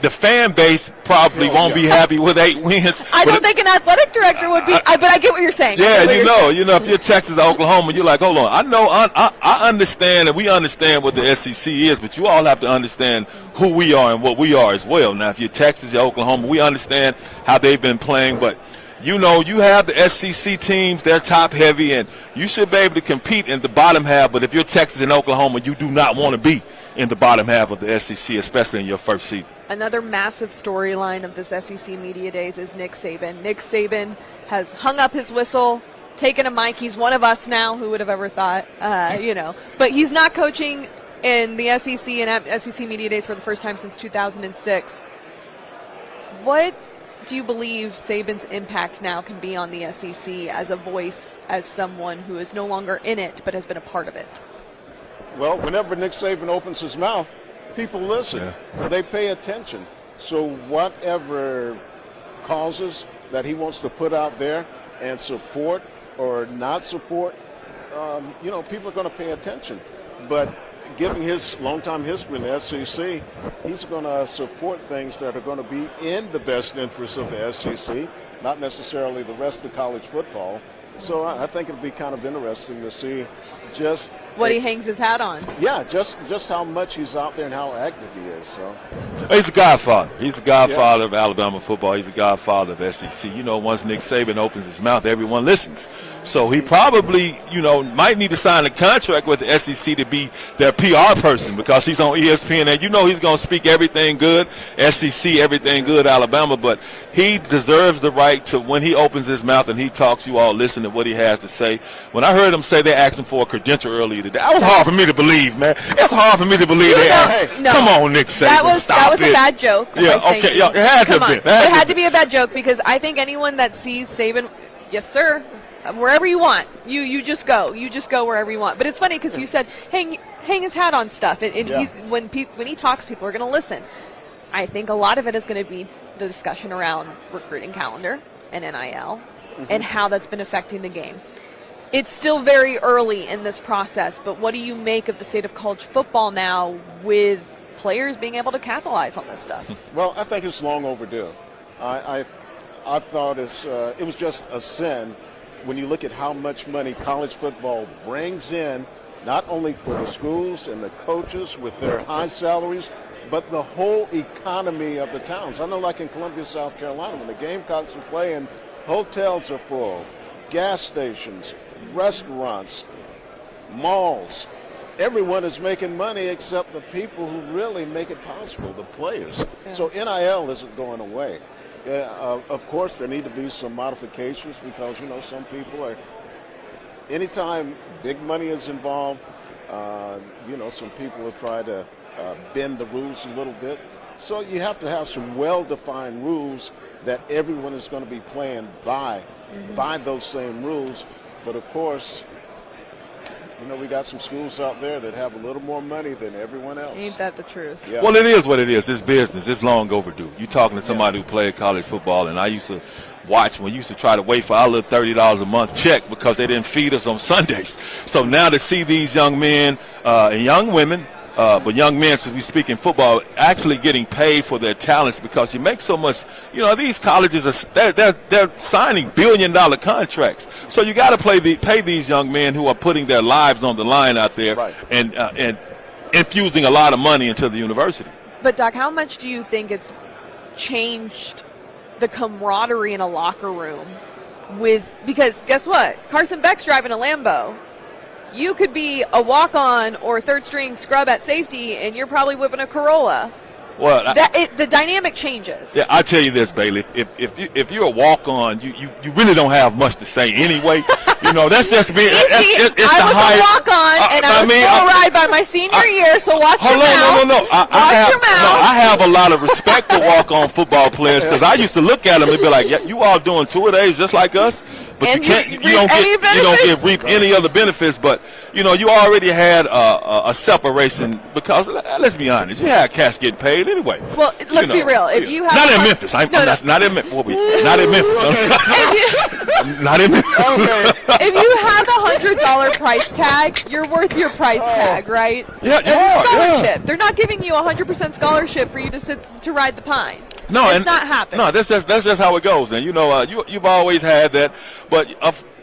the fan base probably won't be happy with 8 wins. I don't think an athletic director would be, but I get what you're saying. Yeah, if you're Texas or Oklahoma, you're like, hold on, I understand and we understand what the SEC is, but you all have to understand who we are and what we are as well. Now, if you're Texas or Oklahoma, we understand how they've been playing, but you have the SEC teams, they're top heavy, and you should be able to compete in the bottom half, but if you're Texas and Oklahoma, you do not want to be in the bottom half of the SEC, especially in your first season. Another massive storyline of this SEC Media Days is Nick Saban. Nick Saban has hung up his whistle, taken a mic. He's one of us now. Who would have ever thought, But he's not coaching in the SEC and SEC Media Days for the first time since 2006. What do you believe Saban's impact now can be on the SEC as a voice, as someone who is no longer in it but has been a part of it? Well, whenever Nick Saban opens his mouth, people listen. Yeah. They pay attention. So whatever causes that he wants to put out there and support or not support, people are going to pay attention. But given his long-time history in the SEC, he's going to support things that are going to be in the best interest of the SEC, not necessarily the rest of college football. So I think it'll be kind of interesting to see just what he hangs his hat on. Yeah, just how much he's out there and how active he is. So he's the godfather. He's the godfather of Alabama football. He's the godfather of SEC. Once Nick Saban opens his mouth, everyone listens. So he probably, might need to sign a contract with the SEC to be their PR person because he's on ESPN. And he's going to speak everything good, SEC, everything good, Alabama. But he deserves the right to, when he opens his mouth and he talks, you all listen to what he has to say. When I heard him say they asked him for a credential earlier today, that was hard for me to believe, man. It's hard for me to believe they asked. No. Come on, Nick Saban. That was a bad joke. Yeah, okay. Yeah, it had to be. It had to be a bad joke because I think anyone that sees Saban, yes, sir, wherever you want, you just go. You just go wherever you want. But it's funny because you said hang his hat on stuff, and when he talks, people are going to listen. I think a lot of it is going to be the discussion around recruiting calendar and NIL and how that's been affecting the game. It's still very early in this process, but what do you make of the state of college football now with players being able to capitalize on this stuff? Well, I think it's long overdue. I thought it was just a sin when you look at how much money college football brings in, not only for the schools and the coaches with their high salaries, but the whole economy of the towns. I know, like in Columbia, South Carolina, when the Gamecocks are playing, hotels are full, gas stations, restaurants, malls. Everyone is making money except the people who really make it possible, the players. Yeah. So NIL isn't going away. Of course, there need to be some modifications because, some people are, anytime big money is involved, some people will try to bend the rules a little bit. So you have to have some well-defined rules that everyone is going to be playing by those same rules. But, of course, we got some schools out there that have a little more money than everyone else. Ain't that the truth? Yeah. Well, it is what it is. It's business. It's long overdue. You're talking to somebody who played college football, and I used to watch when we used to try to wait for our little $30 a month check because they didn't feed us on Sundays. So now to see these young men and young women, but young men, since we speak in football, actually getting paid for their talents because you make so much. These colleges they're signing billion-dollar contracts. So you got to pay these young men who are putting their lives on the line out there and infusing a lot of money into the university. But Doc, how much do you think it's changed the camaraderie in a locker room because guess what? Carson Beck's driving a Lambo. You could be a walk-on or third-string scrub at safety, and you're probably whipping a Corolla. Well, the dynamic changes. Yeah, I tell you this, Bailey. If you're a walk-on, you really don't have much to say anyway. That's just me. I was a walk-on, and I was full ride by my senior year. So watch your mouth. No. I have a lot of respect for walk-on football players because I used to look at them and be like, yeah, you all doing two-a-days just like us. But you don't reap any other benefits. But you already had a separation because let's be honest, you had cats getting paid anyway. Well, let's be real. If you have not in Memphis, not in Memphis. Not in Memphis. Not in Memphis. If you have $100 price tag, you're worth your price tag, right? Yeah, you are. Scholarship. They're not giving you 100% scholarship for you to ride the pine. No, it's not happening. No, that's just how it goes. And you've always had that, but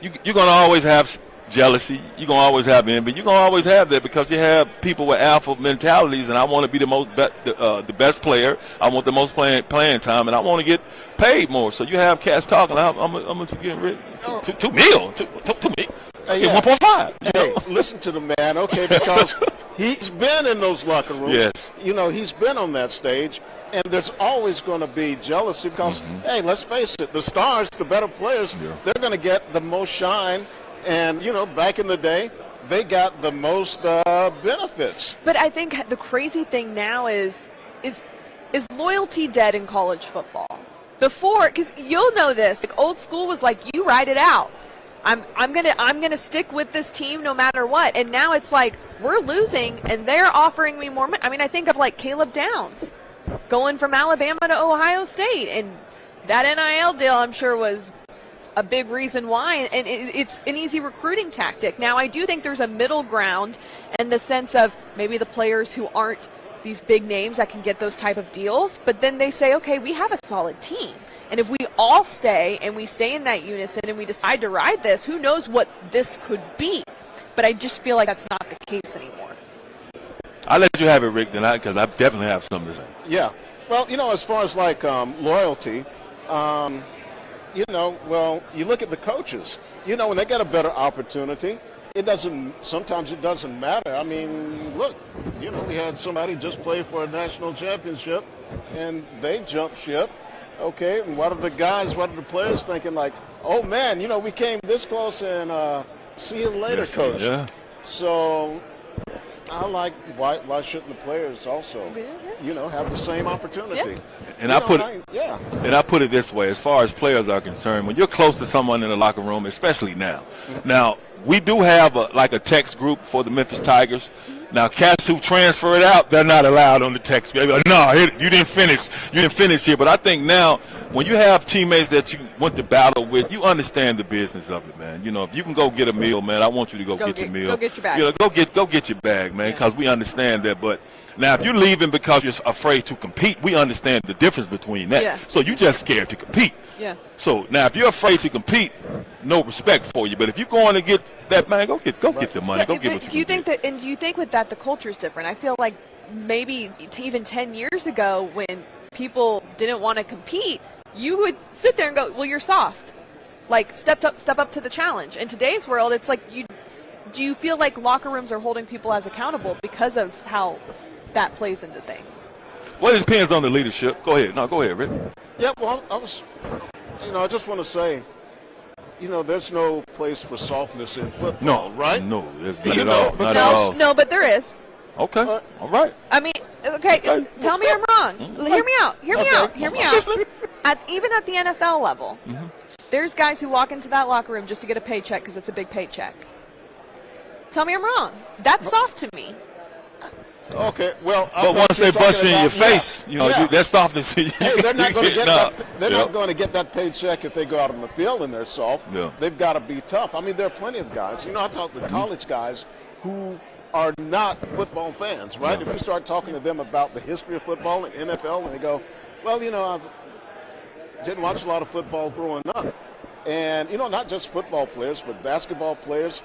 you're gonna always have jealousy. You're gonna always have envy. You're gonna always have that because you have people with alpha mentalities. And I want to be the best player. I want the most playing time, and I want to get paid more. So you have cats talking. I'm gonna get rid of $2 million. $2 million. Yeah. 1.5. Hey, listen to the man, okay? Because he's been in those locker rooms. Yes. He's been on that stage. And there's always going to be jealousy because, hey, let's face it, the stars, the better players, they're going to get the most shine. And, back in the day, they got the most benefits. But I think the crazy thing now is loyalty dead in college football? Before, because you'll know this, like old school was like, you ride it out. I'm gonna stick with this team no matter what. And now it's like, we're losing and they're offering me more money. I mean, I think of like Caleb Downs going from Alabama to Ohio State, and that NIL deal I'm sure was a big reason why, and it's an easy recruiting tactic. Now I do think there's a middle ground in the sense of maybe the players who aren't these big names that can get those type of deals, but then they say, okay, we have a solid team, and if we all stay and we stay in that unison and we decide to ride this, who knows what this could be. But I just feel like that's not the case anymore. I'll let you have it, Rick, then because I definitely have something to say. Yeah. Well, as far as like loyalty, you look at the coaches. you know, when they get a better opportunity, sometimes it doesn't matter. I mean, look, you know, we had somebody just play for a national championship and they jumped ship. Okay, and what are the players thinking like, oh man, you know, we came this close and see you later, coach. Yeah. So I like, why shouldn't the players also, you know, have the same opportunity? And I put it this way, as far as players are concerned, when you're close to someone in the locker room, especially now. Now, we do have a text group for the Memphis Tigers. Now, cats who transfer it out, they're not allowed on the text. They're like, no, you didn't finish. You didn't finish here. But I think now, when you have teammates that you went to battle with, you understand the business of it, man. You know, if you can go get a meal, man, I want you to go get your meal. Go get your bag. You know, go get your bag, man, because we understand that. But now, if you're leaving because you're afraid to compete, we understand the difference between that. Yeah. So you're just scared to compete. Yeah. So now, if you're afraid to compete, no respect for you. But if you're going to get that, man, go get the money. Go get what you do you think that? And do you think with that the culture is different? I feel like maybe even 10 years ago, when people didn't want to compete, you would sit there and go, "Well, you're soft." Like step up to the challenge. In today's world, it's like do you feel like locker rooms are holding people as accountable because of how that plays into things? Well, it depends on the leadership. Go ahead. No, go ahead, Rick. Yeah, well, I just want to say, you know, there's no place for softness in football, right? No, there's not at all. Not at all. No, but there is. Okay, all right. I mean, okay. Tell me I'm wrong. Hear me out. Hear me out. Even at the NFL level, there's guys who walk into that locker room just to get a paycheck because it's a big paycheck. Tell me I'm wrong. That's soft to me. Okay, well, but once they bust you in your face, you know, that's softness. Hey, they're not going to get that. They're not going to get that paycheck if they go out on the field and they're soft. Yeah. They've got to be tough. I mean, there are plenty of guys. You know, I talk with college guys who are not football fans, right? Yeah. If you start talking to them about the history of football and NFL, and they go, "Well, you know, I didn't watch a lot of football growing up," and you know, not just football players, but basketball players.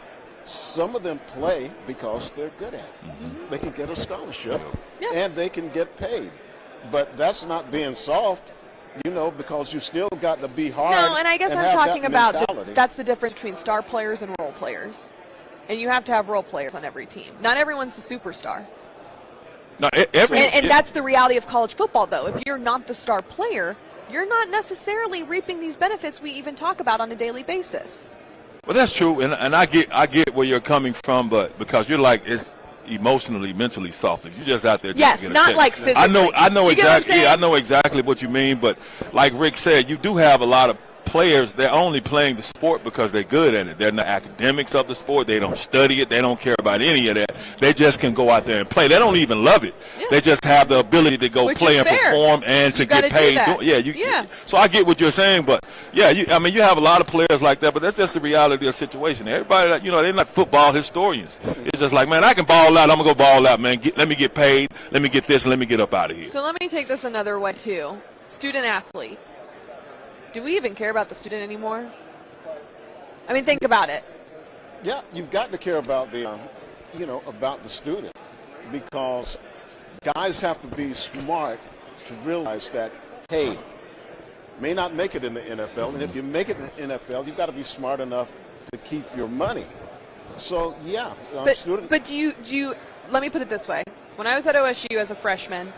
Some of them play because they're good at it. They can get a scholarship, and they can get paid. But that's not being soft, you know, because you still got to be hard. No, and I guess I'm talking about that's the difference between star players and role players. And you have to have role players on every team. Not everyone's the superstar. No, and that's the reality of college football, though. If you're not the star player, you're not necessarily reaping these benefits we even talk about on a daily basis. Well, that's true, and I get where you're coming from, but because you're like it's emotionally, mentally soft. You're just out there. Just to get a check. Like physically. I know you exactly. Yeah, I know exactly what you mean, but like Rick said, you do have a lot of players. They're only playing the sport because they're good at it. They're not academics of the sport. They don't study it. They don't care about any of that. They just can go out there and play. They don't even love it. Yeah. They just have the ability to go play and perform and to get paid. So I get what you're saying, but yeah, you have a lot of players like that, but that's just the reality of the situation. Everybody, you know, they're not football historians. It's just like, man, I can ball out. I'm gonna go ball out, man. Let me get paid. Let me get this. And let me get up out of here. So let me take this another way too. Student athlete. Do we even care about the student anymore? I mean, think about it. Yeah, you've got to care about about the student, because guys have to be smart to realize that, hey, may not make it in the NFL, and if you make it in the NFL, you've got to be smart enough to keep your money. So yeah, but do you? Let me put it this way: when I was at OSU as a freshman,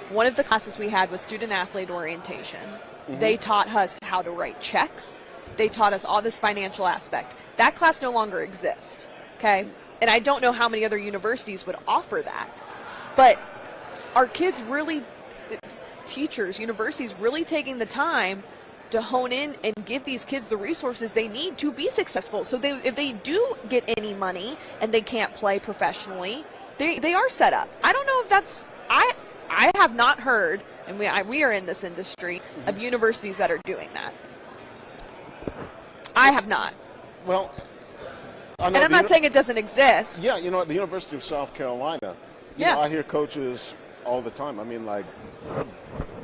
one of the classes we had was student athlete orientation. They taught us how to write checks. They taught us all this financial aspect. That class no longer exists, okay? And I don't know how many other universities would offer that. But are kids really, teachers, universities really taking the time to hone in and give these kids the resources they need to be successful? So if they do get any money and they can't play professionally, they are set up. I don't know if that's I have not heard, and we are in this industry, of universities that are doing that. I have not. Well, and I'm not saying it doesn't exist. Yeah, you know, at the University of South Carolina, you know, I hear coaches all the time. I mean, like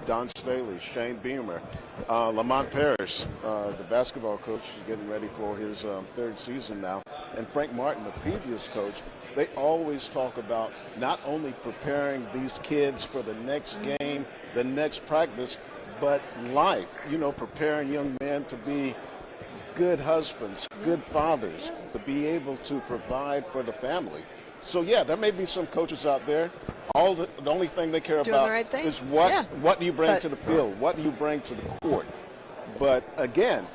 Don Staley, Shane Beamer, Lamont Parrish, the basketball coach, is getting ready for his third season now, and Frank Martin, the previous coach. They always talk about not only preparing these kids for the next game, the next practice, but life, you know, preparing young men to be good husbands, good fathers, to be able to provide for the family. So yeah, there may be some coaches out there. The only thing they care Doing about the right thing. is what do you bring But- to the field, what do you bring to the court. But again,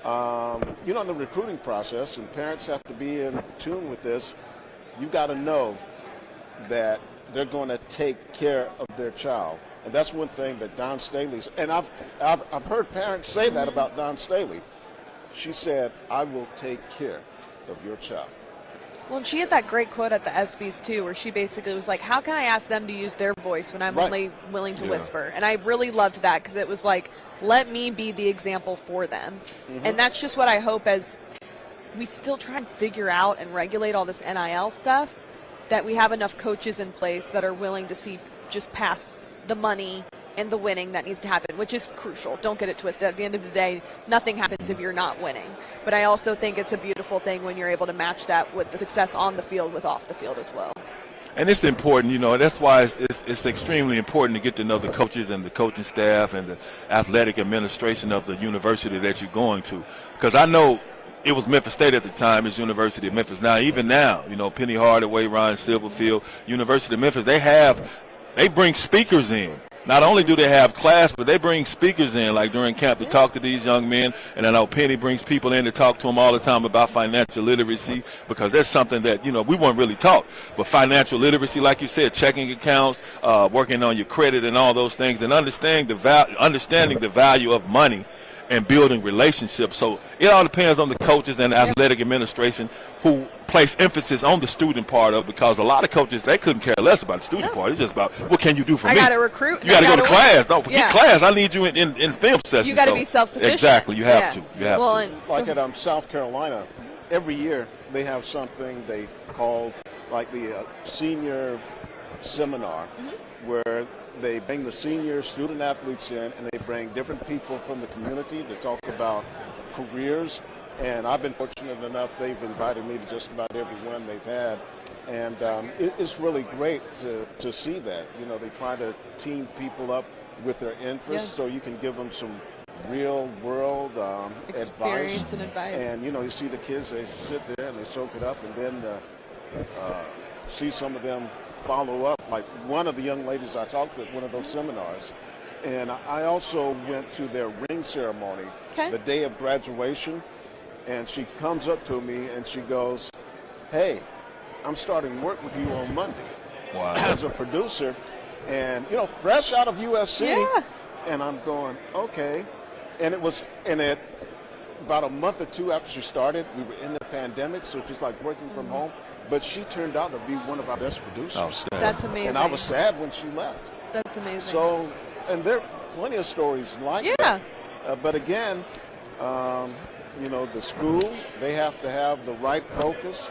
in the recruiting process, and parents have to be in tune with this. You got to know that they're going to take care of their child, and that's one thing that Don Staley's. And I've heard parents say that about Don Staley. She said, "I will take care of your child." Well, and she had that great quote at the ESPYs too, where she basically was like, how can I ask them to use their voice when I'm Right. only willing to Yeah. whisper? And I really loved that, because it was like, let me be the example for them. And that's just what I hope, as we still try and figure out and regulate all this NIL stuff, that we have enough coaches in place that are willing to see just past the money and the winning that needs to happen, which is crucial. Don't get it twisted. At the end of the day, nothing happens if you're not winning. But I also think it's a beautiful thing when you're able to match that with the success on the field with off the field as well. And it's important, that's why it's extremely important to get to know the coaches and the coaching staff and the athletic administration of the university that you're going to. Because I know it was Memphis State at the time, it's University of Memphis now. Even now, Penny Hardaway, Ryan Silverfield, University of Memphis, they bring speakers in. Not only do they have class, but they bring speakers in, like during camp, to talk to these young men. And I know Penny brings people in to talk to them all the time about financial literacy, because that's something that, we weren't really taught. But financial literacy, like you said, checking accounts, working on your credit and all those things, and understanding the value of money and building relationships. So it all depends on the coaches and the athletic administration who place emphasis on the student part of it, because a lot of coaches, they couldn't care less about the student part. It's just about, what can you do for me? I got to recruit. You got to go to class. No, forget Yeah. class. I need you in film sessions. You got to be self-sufficient. Exactly. You have Yeah. to. You have Well, to. and Like at South Carolina, every year they have something they call like the senior seminar, where they bring the senior student athletes in, and they bring different people from the community to talk about careers. And I've been fortunate enough, they've invited me to just about every one they've had. And it's really great to see that. They try to team people up with their interests, so you can give them some real world experience and advice. And, you see the kids, they sit there and they soak it up, and then see some of them follow up. Like one of the young ladies I talked with, one of those seminars, and I also went to their ring ceremony the day of graduation, and she comes up to me and she goes, "Hey, I'm starting work with you on Monday as a producer, and fresh out of USC." Yeah. And I'm going, okay. And about a month or two after she started, we were in the pandemic, so she's like working from home. But she turned out to be one of our best producers. That's amazing. And I was sad when she left. That's amazing. So, and there are plenty of stories like that. But again, the school, they have to have the right focus,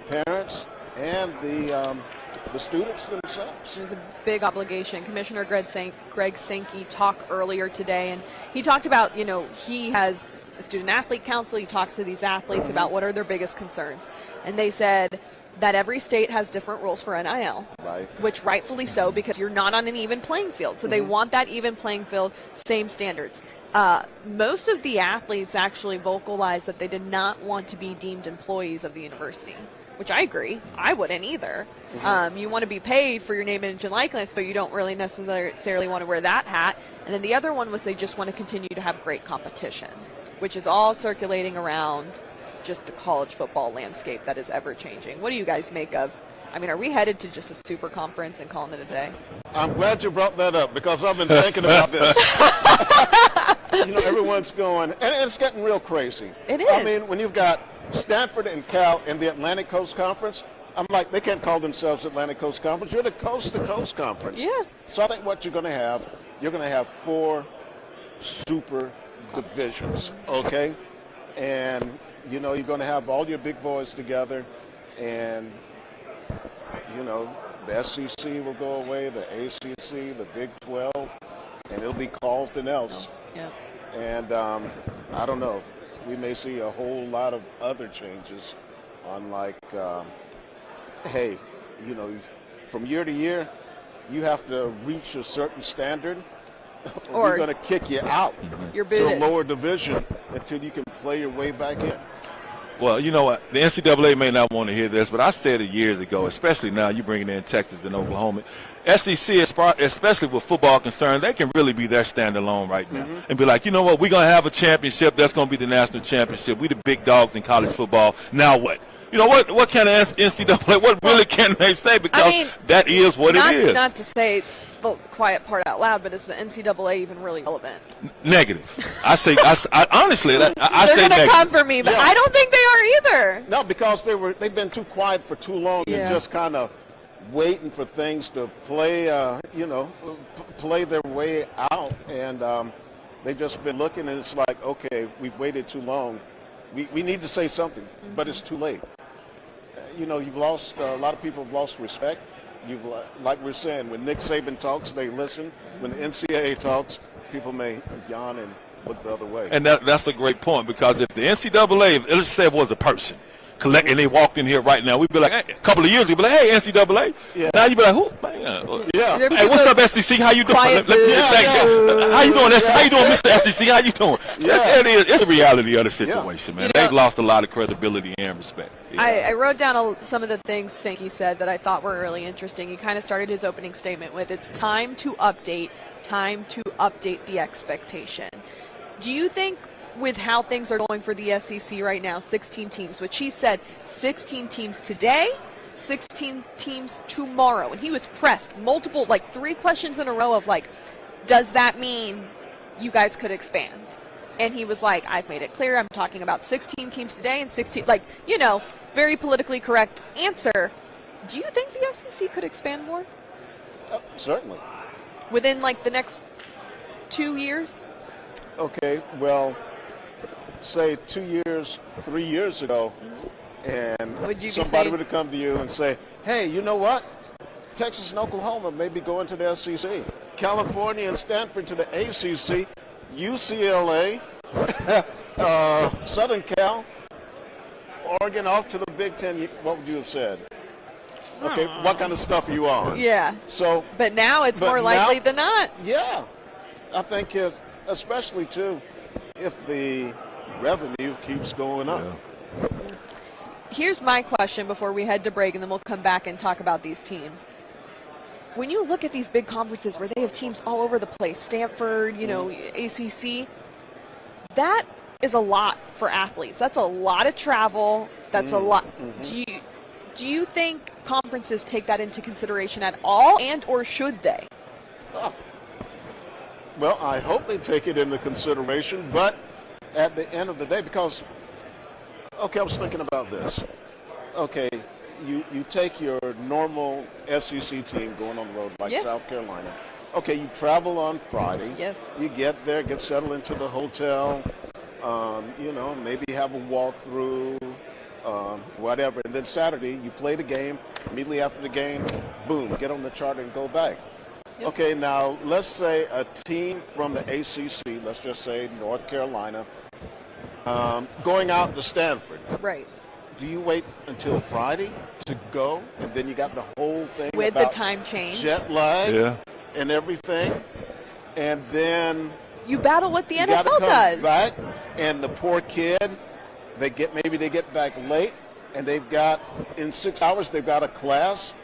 parents, and the students themselves. There's a big obligation. Commissioner Greg Sankey talked earlier today, and he talked about, he has a student athlete council. He talks to these athletes about what are their biggest concerns. And they said that every state has different rules for NIL, Right. which rightfully so, because you're not on an even playing field. So they want that even playing field, same standards. Most of the athletes actually vocalized that they did not want to be deemed employees of the university, which I agree. I wouldn't either. You want to be paid for your name, image, and likeness, but you don't really necessarily want to wear that hat. And then the other one was they just want to continue to have great competition, which is all circulating around just the college football landscape that is ever changing. What do you guys make of? I mean, are we headed to just a super conference and calling it a day? I'm glad you brought that up, because I've been thinking about this. Everyone's going, and it's getting real crazy. It is. I mean, when you've got Stanford and Cal in the Atlantic Coast Conference, I'm like, they can't call themselves Atlantic Coast Conference. You're the Coast to Coast Conference. Yeah. So I think what you're going to have 4 super divisions, okay? And, you're going to have all your big boys together, and, the SEC will go away, the ACC, the Big 12, and it'll be called something else. Yeah. And I don't know. We may see a whole lot of other changes on from year to year, you have to reach a certain standard. or we're going to kick you out You're to a booted. lower division until you can play your way back in. Well, you know what? The NCAA may not want to hear this, but I said it years ago, especially now you bringing in Texas and Oklahoma. SEC, especially with football concerned, they can really be their standalone right now and be like, you know what, we're going to have a championship. That's going to be the national championship. We the big dogs in college football. Now what? You know, what kind of NCAA, what really can they say? Because that is what it is. Not to say the quiet part out loud, but is the NCAA even really relevant? Negative. I honestly, I They're say going to negative. come for me, but I don't think they are either. No, because they've been too quiet for too long and just kind of waiting for things to play, play their way out. And they've just been looking, and it's like, okay, we've waited too long. We need to say something, but it's too late. You've lost, a lot of people have lost respect. Like we're saying, when Nick Saban talks, they listen. When the NCAA talks, people may yawn and look the other way. And that's a great point, because if the NCAA, let's say it was a person, and they walked in here right now, we'd be like, hey, a couple of years, we'd be like, hey, NCAA. Yeah. Now you'd be like, who? Man. Yeah. Hey, what's up, SEC? How you doing? How you doing, How you doing, Mr. SEC? How you doing? Yeah. It's the reality of the situation, man. They've lost a lot of credibility and respect. Yeah. I wrote down some of the things Sankey said that I thought were really interesting. He kind of started his opening statement with, it's time to update the expectation. Do you think, with how things are going for the SEC right now, 16 teams, which he said 16 teams today, 16 teams tomorrow, and he was pressed multiple, 3 questions in a row of does that mean you guys could expand? And he was like, I've made it clear, I'm talking about 16 teams today and 16, very politically correct answer. Do you think the SEC could expand more? Certainly. Within the next 2 years? Okay, well, say 2 years, 3 years ago, and somebody would have come to you and say, hey, you know what? Texas and Oklahoma may be going to the SEC. California and Stanford to the ACC. UCLA, Southern Cal, Oregon off to the Big Ten. What would you have said? Okay, what kind of stuff are you on? Yeah. So, but now it's more likely than not. Yeah. I think especially, too, if the revenue keeps going up. Yeah. Here's my question before we head to break, and then we'll come back and talk about these teams. When you look at these big conferences where they have teams all over the place, Stanford, ACC, that is a lot for athletes. That's a lot of travel. That's a lot. Do you think conferences take that into consideration at all, and or should they? Well, I hope they take it into consideration, but at the end of the day, because, okay, I was thinking about this. Okay, you take your normal SEC team going on the road like South Carolina. Okay, you travel on Friday. Yes. You get there, get settled into the hotel, maybe have a walkthrough, whatever. And then Saturday, you play the game. Immediately after the game, boom, get on the charter and go back. Yep. Okay, now let's say a team from the ACC, let's just say North Carolina, going out to Stanford. Right. Do you wait until Friday to go, and then you got the whole thing with about the time change, jet lag, and everything, and then you battle what the NFL does. Come back, and the poor kid, they get back late, and they've got in 6 hours they've got a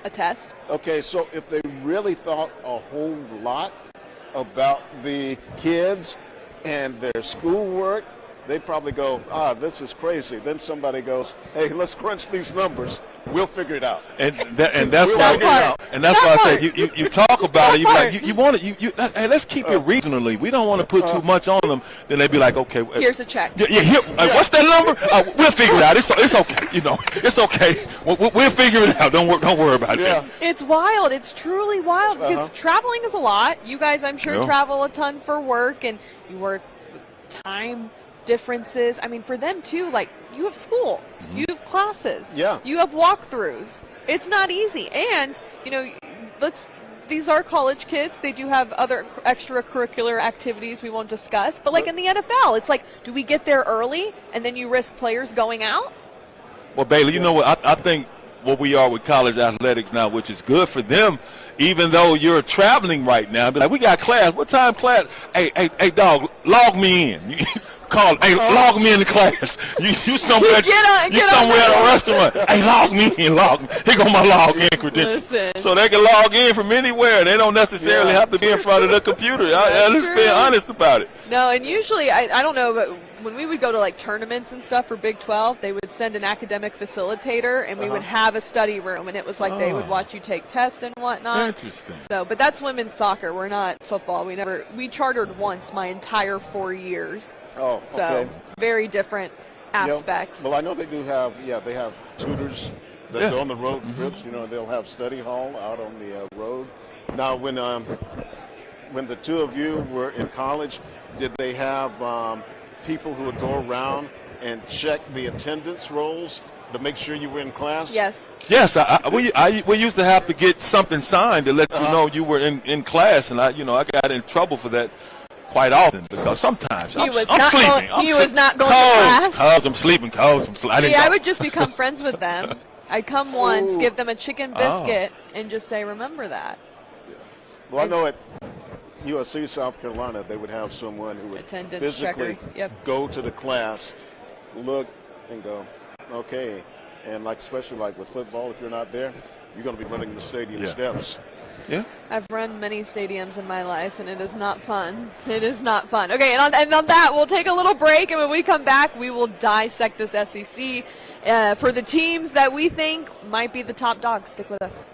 test. Okay, so if they really thought a whole lot about the kids and their schoolwork, they probably go, this is crazy. Then somebody goes, hey, let's crunch these numbers. We'll figure it out. And that's why I said you talk about it. You like you want it. Hey, let's keep it regionally. We don't want to put too much on them. Then they'd be like, okay, here's a check. What's that number? We'll figure it out. It's okay. It's okay. We'll figure it out. Don't worry about it. It's wild. It's truly wild because traveling is a lot. You guys, I'm sure, travel a ton for work, and you work time differences. I mean, for them too, you have school, you have classes, you have walkthroughs. It's not easy. And, these are college kids. They do have other extracurricular activities we won't discuss. But in the NFL, it's do we get there early and then you risk players going out? Well, Bailey, you know what? I think what we are with college athletics now, which is good for them, even though you're traveling right now. Be like, we got class. What time class? Hey, dog, log me in. Call, hey, log me in the class. You somewhere, you somewhere at a restaurant. Hey, log me in, log me. Here go my log in credentials. So they can log in from anywhere. They don't necessarily have to be in front of the computer. I'm just being honest about it. No, and usually, I don't know, but when we would go to like tournaments and stuff for Big 12, they would send an academic facilitator, and we would have a study room, and it was like they would watch you take tests and whatnot. Interesting. So, but that's women's soccer. We're not football. We chartered once my entire 4 years. Oh, okay. So very different aspects. Well, I know they do have, they have tutors that go on the road trips. You know, they'll have study hall out on the road. Now, when the two of you were in college, did they have people who would go around and check the attendance rolls to make sure you were in class? Yes. Yes, we used to have to get something signed to let you know you were in class, and I got in trouble for that quite often because sometimes I'm sleeping. He was not going to class. Coach, I'm sleeping. Coach, I'm sleeping. I would just become friends with them. I'd come once, give them a chicken biscuit, and just say, remember that. Well, I know at USC, South Carolina, they would have someone who would Attendance physically checkers. go to the class, look, and go, okay. And especially with football, if you're not there, you're going to be running the stadium steps. Yeah. I've run many stadiums in my life, and it is not fun. It is not fun. Okay, and on that, we'll take a little break, and when we come back, we will dissect this SEC for the teams that we think might be the top dogs. Stick with us.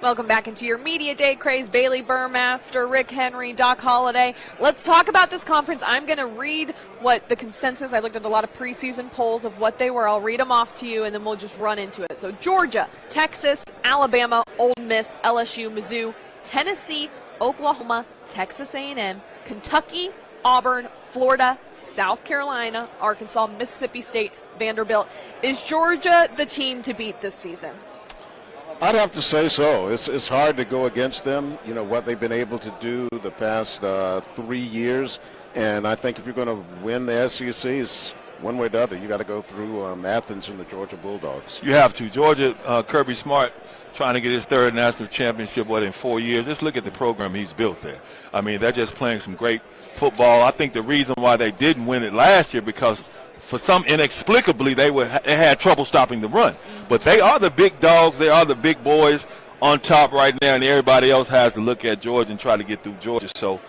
Welcome back into your Media Day craze. Bailey Burmaster, Rick Henry, Doc Holliday. Let's talk about this conference. I'm going to read what the consensus, I looked at a lot of preseason polls of what they were. I'll read them off to you, and then we'll just run into it. So Georgia, Texas, Alabama, Ole Miss, LSU, Mizzou, Tennessee, Oklahoma, Texas A&M, Kentucky, Auburn, Florida, South Carolina, Arkansas, Mississippi State, Vanderbilt. Is Georgia the team to beat this season? I'd have to say so. It's hard to go against them, you know, what they've been able to do the past 3 years. And I think if you're going to win the SEC, it's one way or the other. You got to go through Athens and the Georgia Bulldogs. You have to. Georgia, Kirby Smart, trying to get his third national championship, in 4 years. Just look at the program he's built there. I mean, they're just playing some great football. I think the reason why they didn't win it last year because for some inexplicably they had trouble stopping the run. But they are the big dogs. They are the big boys on top right now, and everybody else has to look at Georgia and try to get through Georgia. So,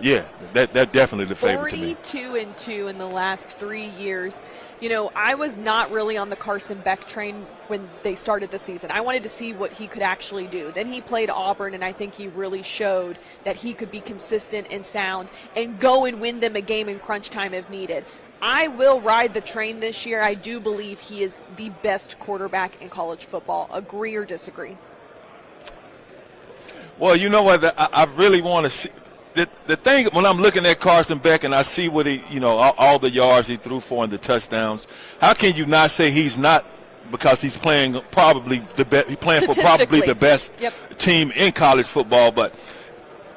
yeah, they're definitely the favorite to me. 42-2 in the last 3 years. You know, I was not really on the Carson Beck train when they started the season. I wanted to see what he could actually do. Then he played Auburn, and I think he really showed that he could be consistent and sound and go and win them a game in crunch time if needed. I will ride the train this year. I do believe he is the best quarterback in college football. Agree or disagree? Well, you know what? I really want to see. The thing, when I'm looking at Carson Beck and I see what he, you know, all the yards he threw for and the touchdowns, how can you not say he's not, because he's playing probably the best, he's playing for probably the best team in college football, but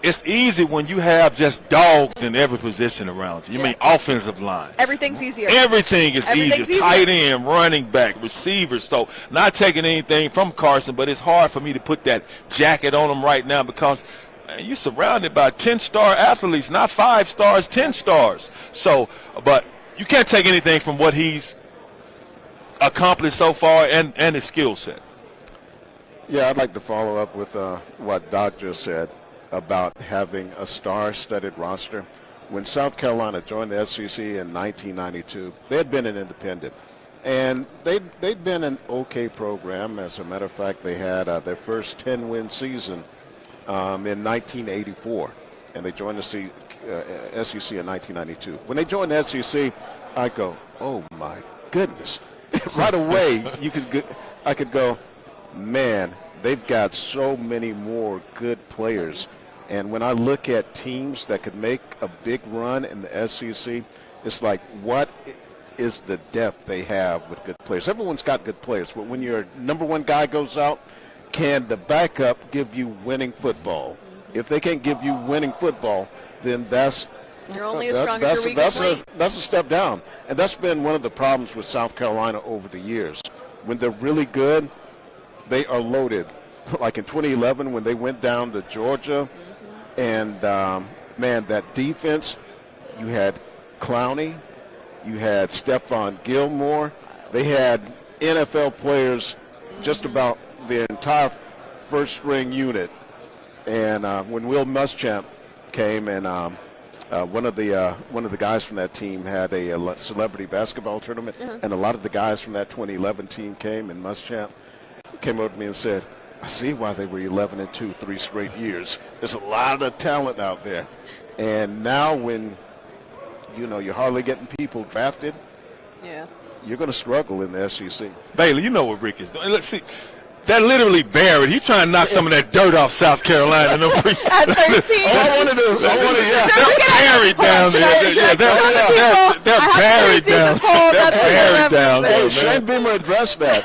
it's easy when you have just dogs in every position around you. You mean offensive line. Everything's easier. Everything is easier. Tight end, running back, receivers. So not taking anything from Carson, but it's hard for me to put that jacket on him right now because you're surrounded by 10-star athletes, not 5 stars, 10 stars. So, but you can't take anything from what he's accomplished so far and his skill set. Yeah, I'd like to follow up with what Doc just said about having a star-studded roster. When South Carolina joined the SEC in 1992, they had been an independent. And they'd been an okay program. As a matter of fact, they had their first 10-win season in 1984, and they joined the SEC in 1992. When they joined the SEC, I go, oh my goodness! Right away, I could go, man, they've got so many more good players. And when I look at teams that could make a big run in the SEC, it's like, what is the depth they have with good players? Everyone's got good players, but when your number one guy goes out, can the backup give you winning football? If they can't give you winning football, then you're only as strong as your weakest link. That's a step down. And that's been one of the problems with South Carolina over the years. When they're really good, they are loaded. Like in 2011 when they went down to Georgia, and, man, that defense, you had Clowney, you had Stephon Gilmore. They had NFL players just about the entire first-string unit. And when Will Muschamp came and one of the guys from that team had a celebrity basketball tournament, and a lot of the guys from that 2011 team came, and Muschamp came over to me and said, I see why they were 11-2 3 straight years. There's a lot of talent out there. And now when, you know, you're hardly getting people drafted, you're going to struggle in the SEC. Bailey, you know what Rick is doing. Let's see. That literally buried. He's trying to knock some of that dirt off South Carolina. At 13. They're buried down there. They're buried down there. They're buried down there. Hey, Shane Beamer addressed that.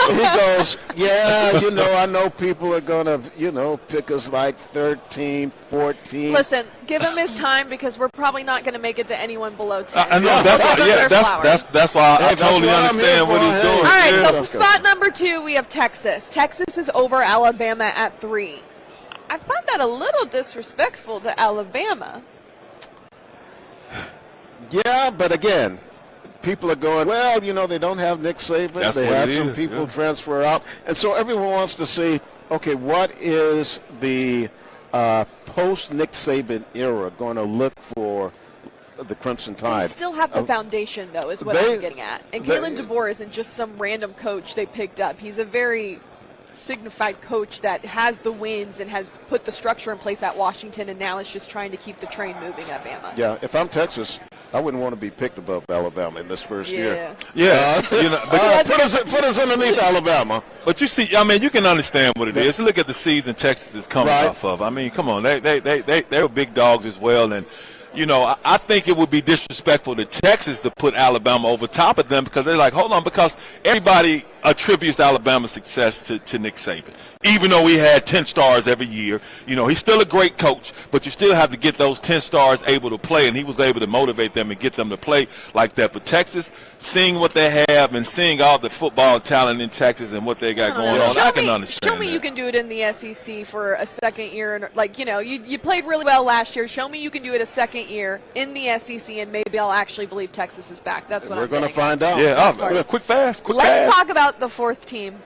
He goes, yeah, you know, I know people are going to, you know, pick us like 13, 14. Listen, give him his time because we're probably not going to make it to anyone below 10. I know. That's why I totally understand what he's doing. All right, so spot number 2, we have Texas. Texas is over Alabama at 3. I find that a little disrespectful to Alabama. Yeah, but again, people are going, well, you know, they don't have Nick Saban. They had some people transfer out. And so everyone wants to see, okay, what is the post-Nick Saban era going to look for the Crimson Tide? They still have the foundation, though, is what I'm getting at. And Kalen DeBoer isn't just some random coach they picked up. He's a very signified coach that has the wins and has put the structure in place at Washington, and now is just trying to keep the train moving at Bama. Yeah, if I'm Texas, I wouldn't want to be picked above Alabama in this first year. Yeah, Put us underneath Alabama. but you see, I mean, you can understand what it is. Look at the season Texas is coming off of. I mean, come on, they were big dogs as well, and you know, I think it would be disrespectful to Texas to put Alabama over top of them because they're like, hold on, because everybody attributes Alabama's success to Nick Saban. Even though he had 10 stars every year, you know, he's still a great coach, but you still have to get those 10 stars able to play, and he was able to motivate them and get them to play like that. But Texas, seeing what they have and seeing all the football talent in Texas and what they got going on, I can understand Show me you can do it in the SEC for a second year. And like, you know, you played really well last year. Show me you can do it a second year in the SEC, and maybe I'll actually believe Texas is back. That's what We're I'm going to getting at. find out. Yeah, quick fast. Let's talk about the fourth team,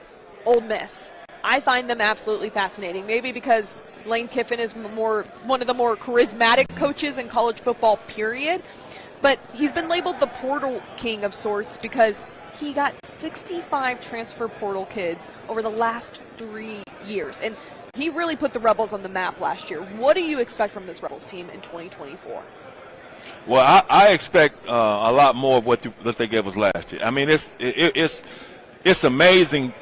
Ole Miss. I find them absolutely fascinating. Maybe because Lane Kiffin is one of the more charismatic coaches in college football, period. But he's been labeled the portal king of sorts because he got 65 transfer portal kids over the last 3 years. And he really put the Rebels on the map last year. What do you expect from this Rebels team in 2024? Well, I expect a lot more of what they gave us last year. I mean, it's amazing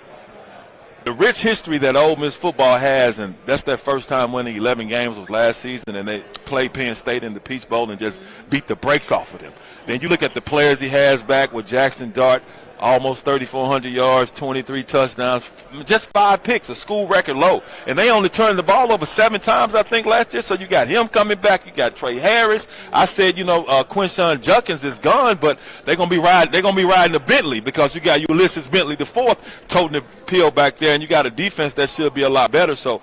the rich history that Ole Miss football has, and that's their first time winning 11 games was last season, and they played Penn State in the Peach Bowl and just beat the brakes off of them. Then you look at the players he has back with Jackson Dart, almost 3,400 yards, 23 touchdowns, just 5 picks, a school record low. And they only turned the ball over 7 times, I think, last year. So you got him coming back. You got Trey Harris. I said, you know, Quinshawn Judkins is gone, but they're gonna be riding a Bentley because you got Ulysses Bentley the fourth toting the pill back there, and you got a defense that should be a lot better. So.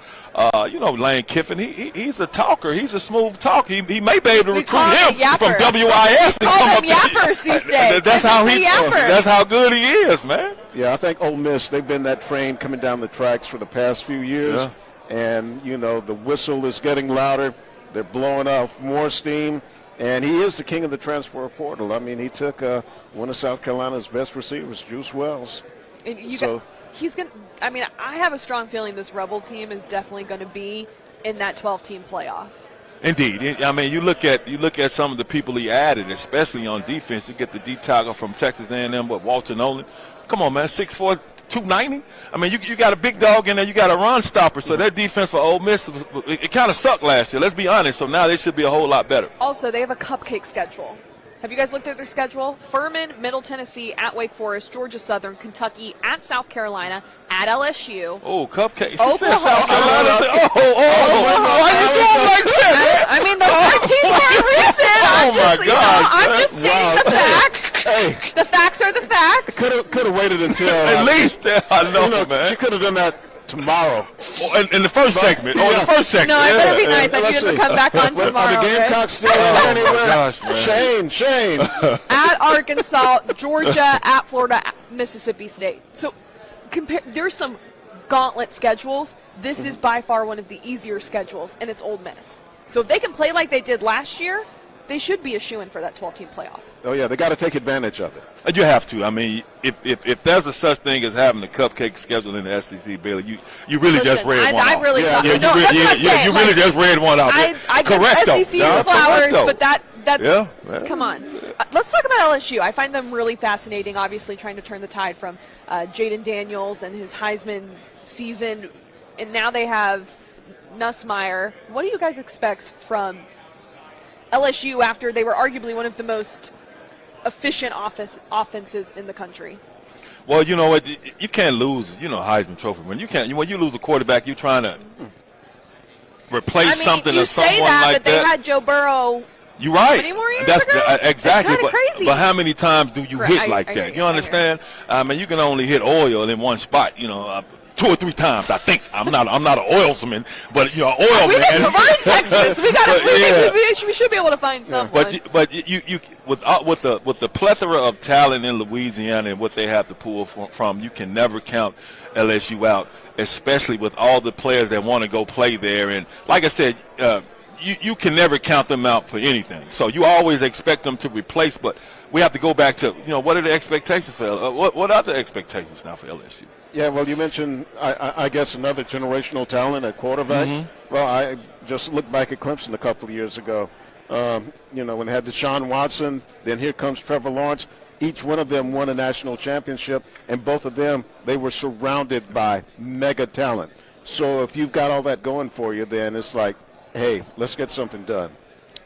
You know, Lane Kiffin, he's a talker. He's a smooth talker. He may be able to recruit him from WIS. We call them yappers these days. That's how good he is, man. Yeah, I think Ole Miss, they've been that train coming down the tracks for the past few years. Yeah. And, you know, the whistle is getting louder. They're blowing off more steam. And he is the king of the transfer portal. I mean, he took one of South Carolina's best receivers, Juice Wells. He's going to – I mean, I have a strong feeling this Rebel team is definitely going to be in that 12-team playoff. Indeed. I mean, you look at some of the people he added, especially on defense. You get the D-tackle from Texas A&M, Walter Nolan. Come on, man, 6'4", 290. I mean, you got a big dog in there. You got a run stopper. So their defense for Ole Miss, it kind of sucked last year. Let's be honest. So now they should be a whole lot better. Also, they have a cupcake schedule. Have you guys looked at their schedule? Furman, Middle Tennessee, at Wake Forest, Georgia Southern, Kentucky, at South Carolina, at LSU. Oh, cupcakes. Oklahoma. South Carolina. Why you doing like that? I mean, the 14th for a reason. I'm just stating the facts. Hey. The facts are the facts. Could have waited until At least, I know, man. She could have done that tomorrow. In the first segment. No, I better be nice. I need him to come back on tomorrow. Are the Gamecocks still anywhere? Gosh, man. Shane. At Arkansas, Georgia, at Florida, at Mississippi State. So there's some gauntlet schedules. This is by far one of the easier schedules, and it's Ole Miss. So if they can play like they did last year, they should be a shoo-in for that 12-team playoff. Oh, yeah, they got to take advantage of it. You have to. I mean, if there's a such thing as having a cupcake schedule in the SEC, Bailey, you really just read one I out. really thought. You really just read one out. I Correct, get SEC though. flowers, Correct, but that's yeah. come on. Let's talk about LSU. I find them really fascinating, obviously trying to turn the tide from Jaden Daniels and his Heisman season, and now they have Nussmeier. What do you guys expect from LSU after they were arguably one of the most efficient offenses in the country? Well, you know what? You can't lose, Heisman Trophy. When you lose a quarterback, you're trying to replace something or someone say that, like but they had Joe Burrow. You're right. 20 more years That's ago? exactly. It's kinda crazy. But how many times do you hit like I that? hear You understand? I mean, you can only hit oil in one spot. 2 or 3 times. I think I'm not an oilsman, but oil We're man. in Texas. We should be able to find someone. But you with the plethora of talent in Louisiana and what they have to pull from, you can never count LSU out, especially with all the players that want to go play there. And like I said, you can never count them out for anything. So you always expect them to replace, but we have to go back to, what are the expectations for what are the expectations now for LSU? Yeah, well, you mentioned, I guess, another generational talent at quarterback. Mm-hmm. Well, I just looked back at Clemson a couple of years ago. When they had Deshaun Watson, then here comes Trevor Lawrence. Each one of them won a national championship, and both of them, they were surrounded by mega talent. So if you've got all that going for you, then it's like, hey, let's get something done.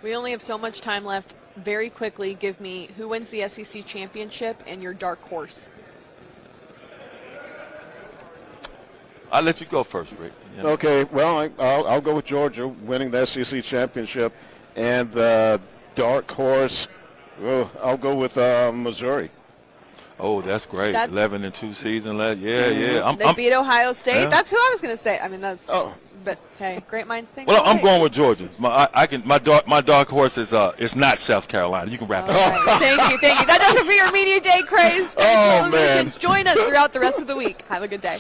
We only have so much time left. Very quickly, give me who wins the SEC championship and your dark horse. I'll let you go first, Rick. Yeah. Okay, well, I'll go with Georgia winning the SEC championship, and the dark horse, I'll go with Missouri. Oh, that's great. That's- 11-2 season last. Yeah. They beat Ohio State. Yeah. That's who I was going to say. I mean, that's. Oh. But hey, great minds think. Well, I'm alike. going with Georgia. My dark horse is it's not South Carolina. You can wrap it up. All right. Thank you. That does it for your Media Day craze. Oh, man. Join us throughout the rest of the week. Have a good day.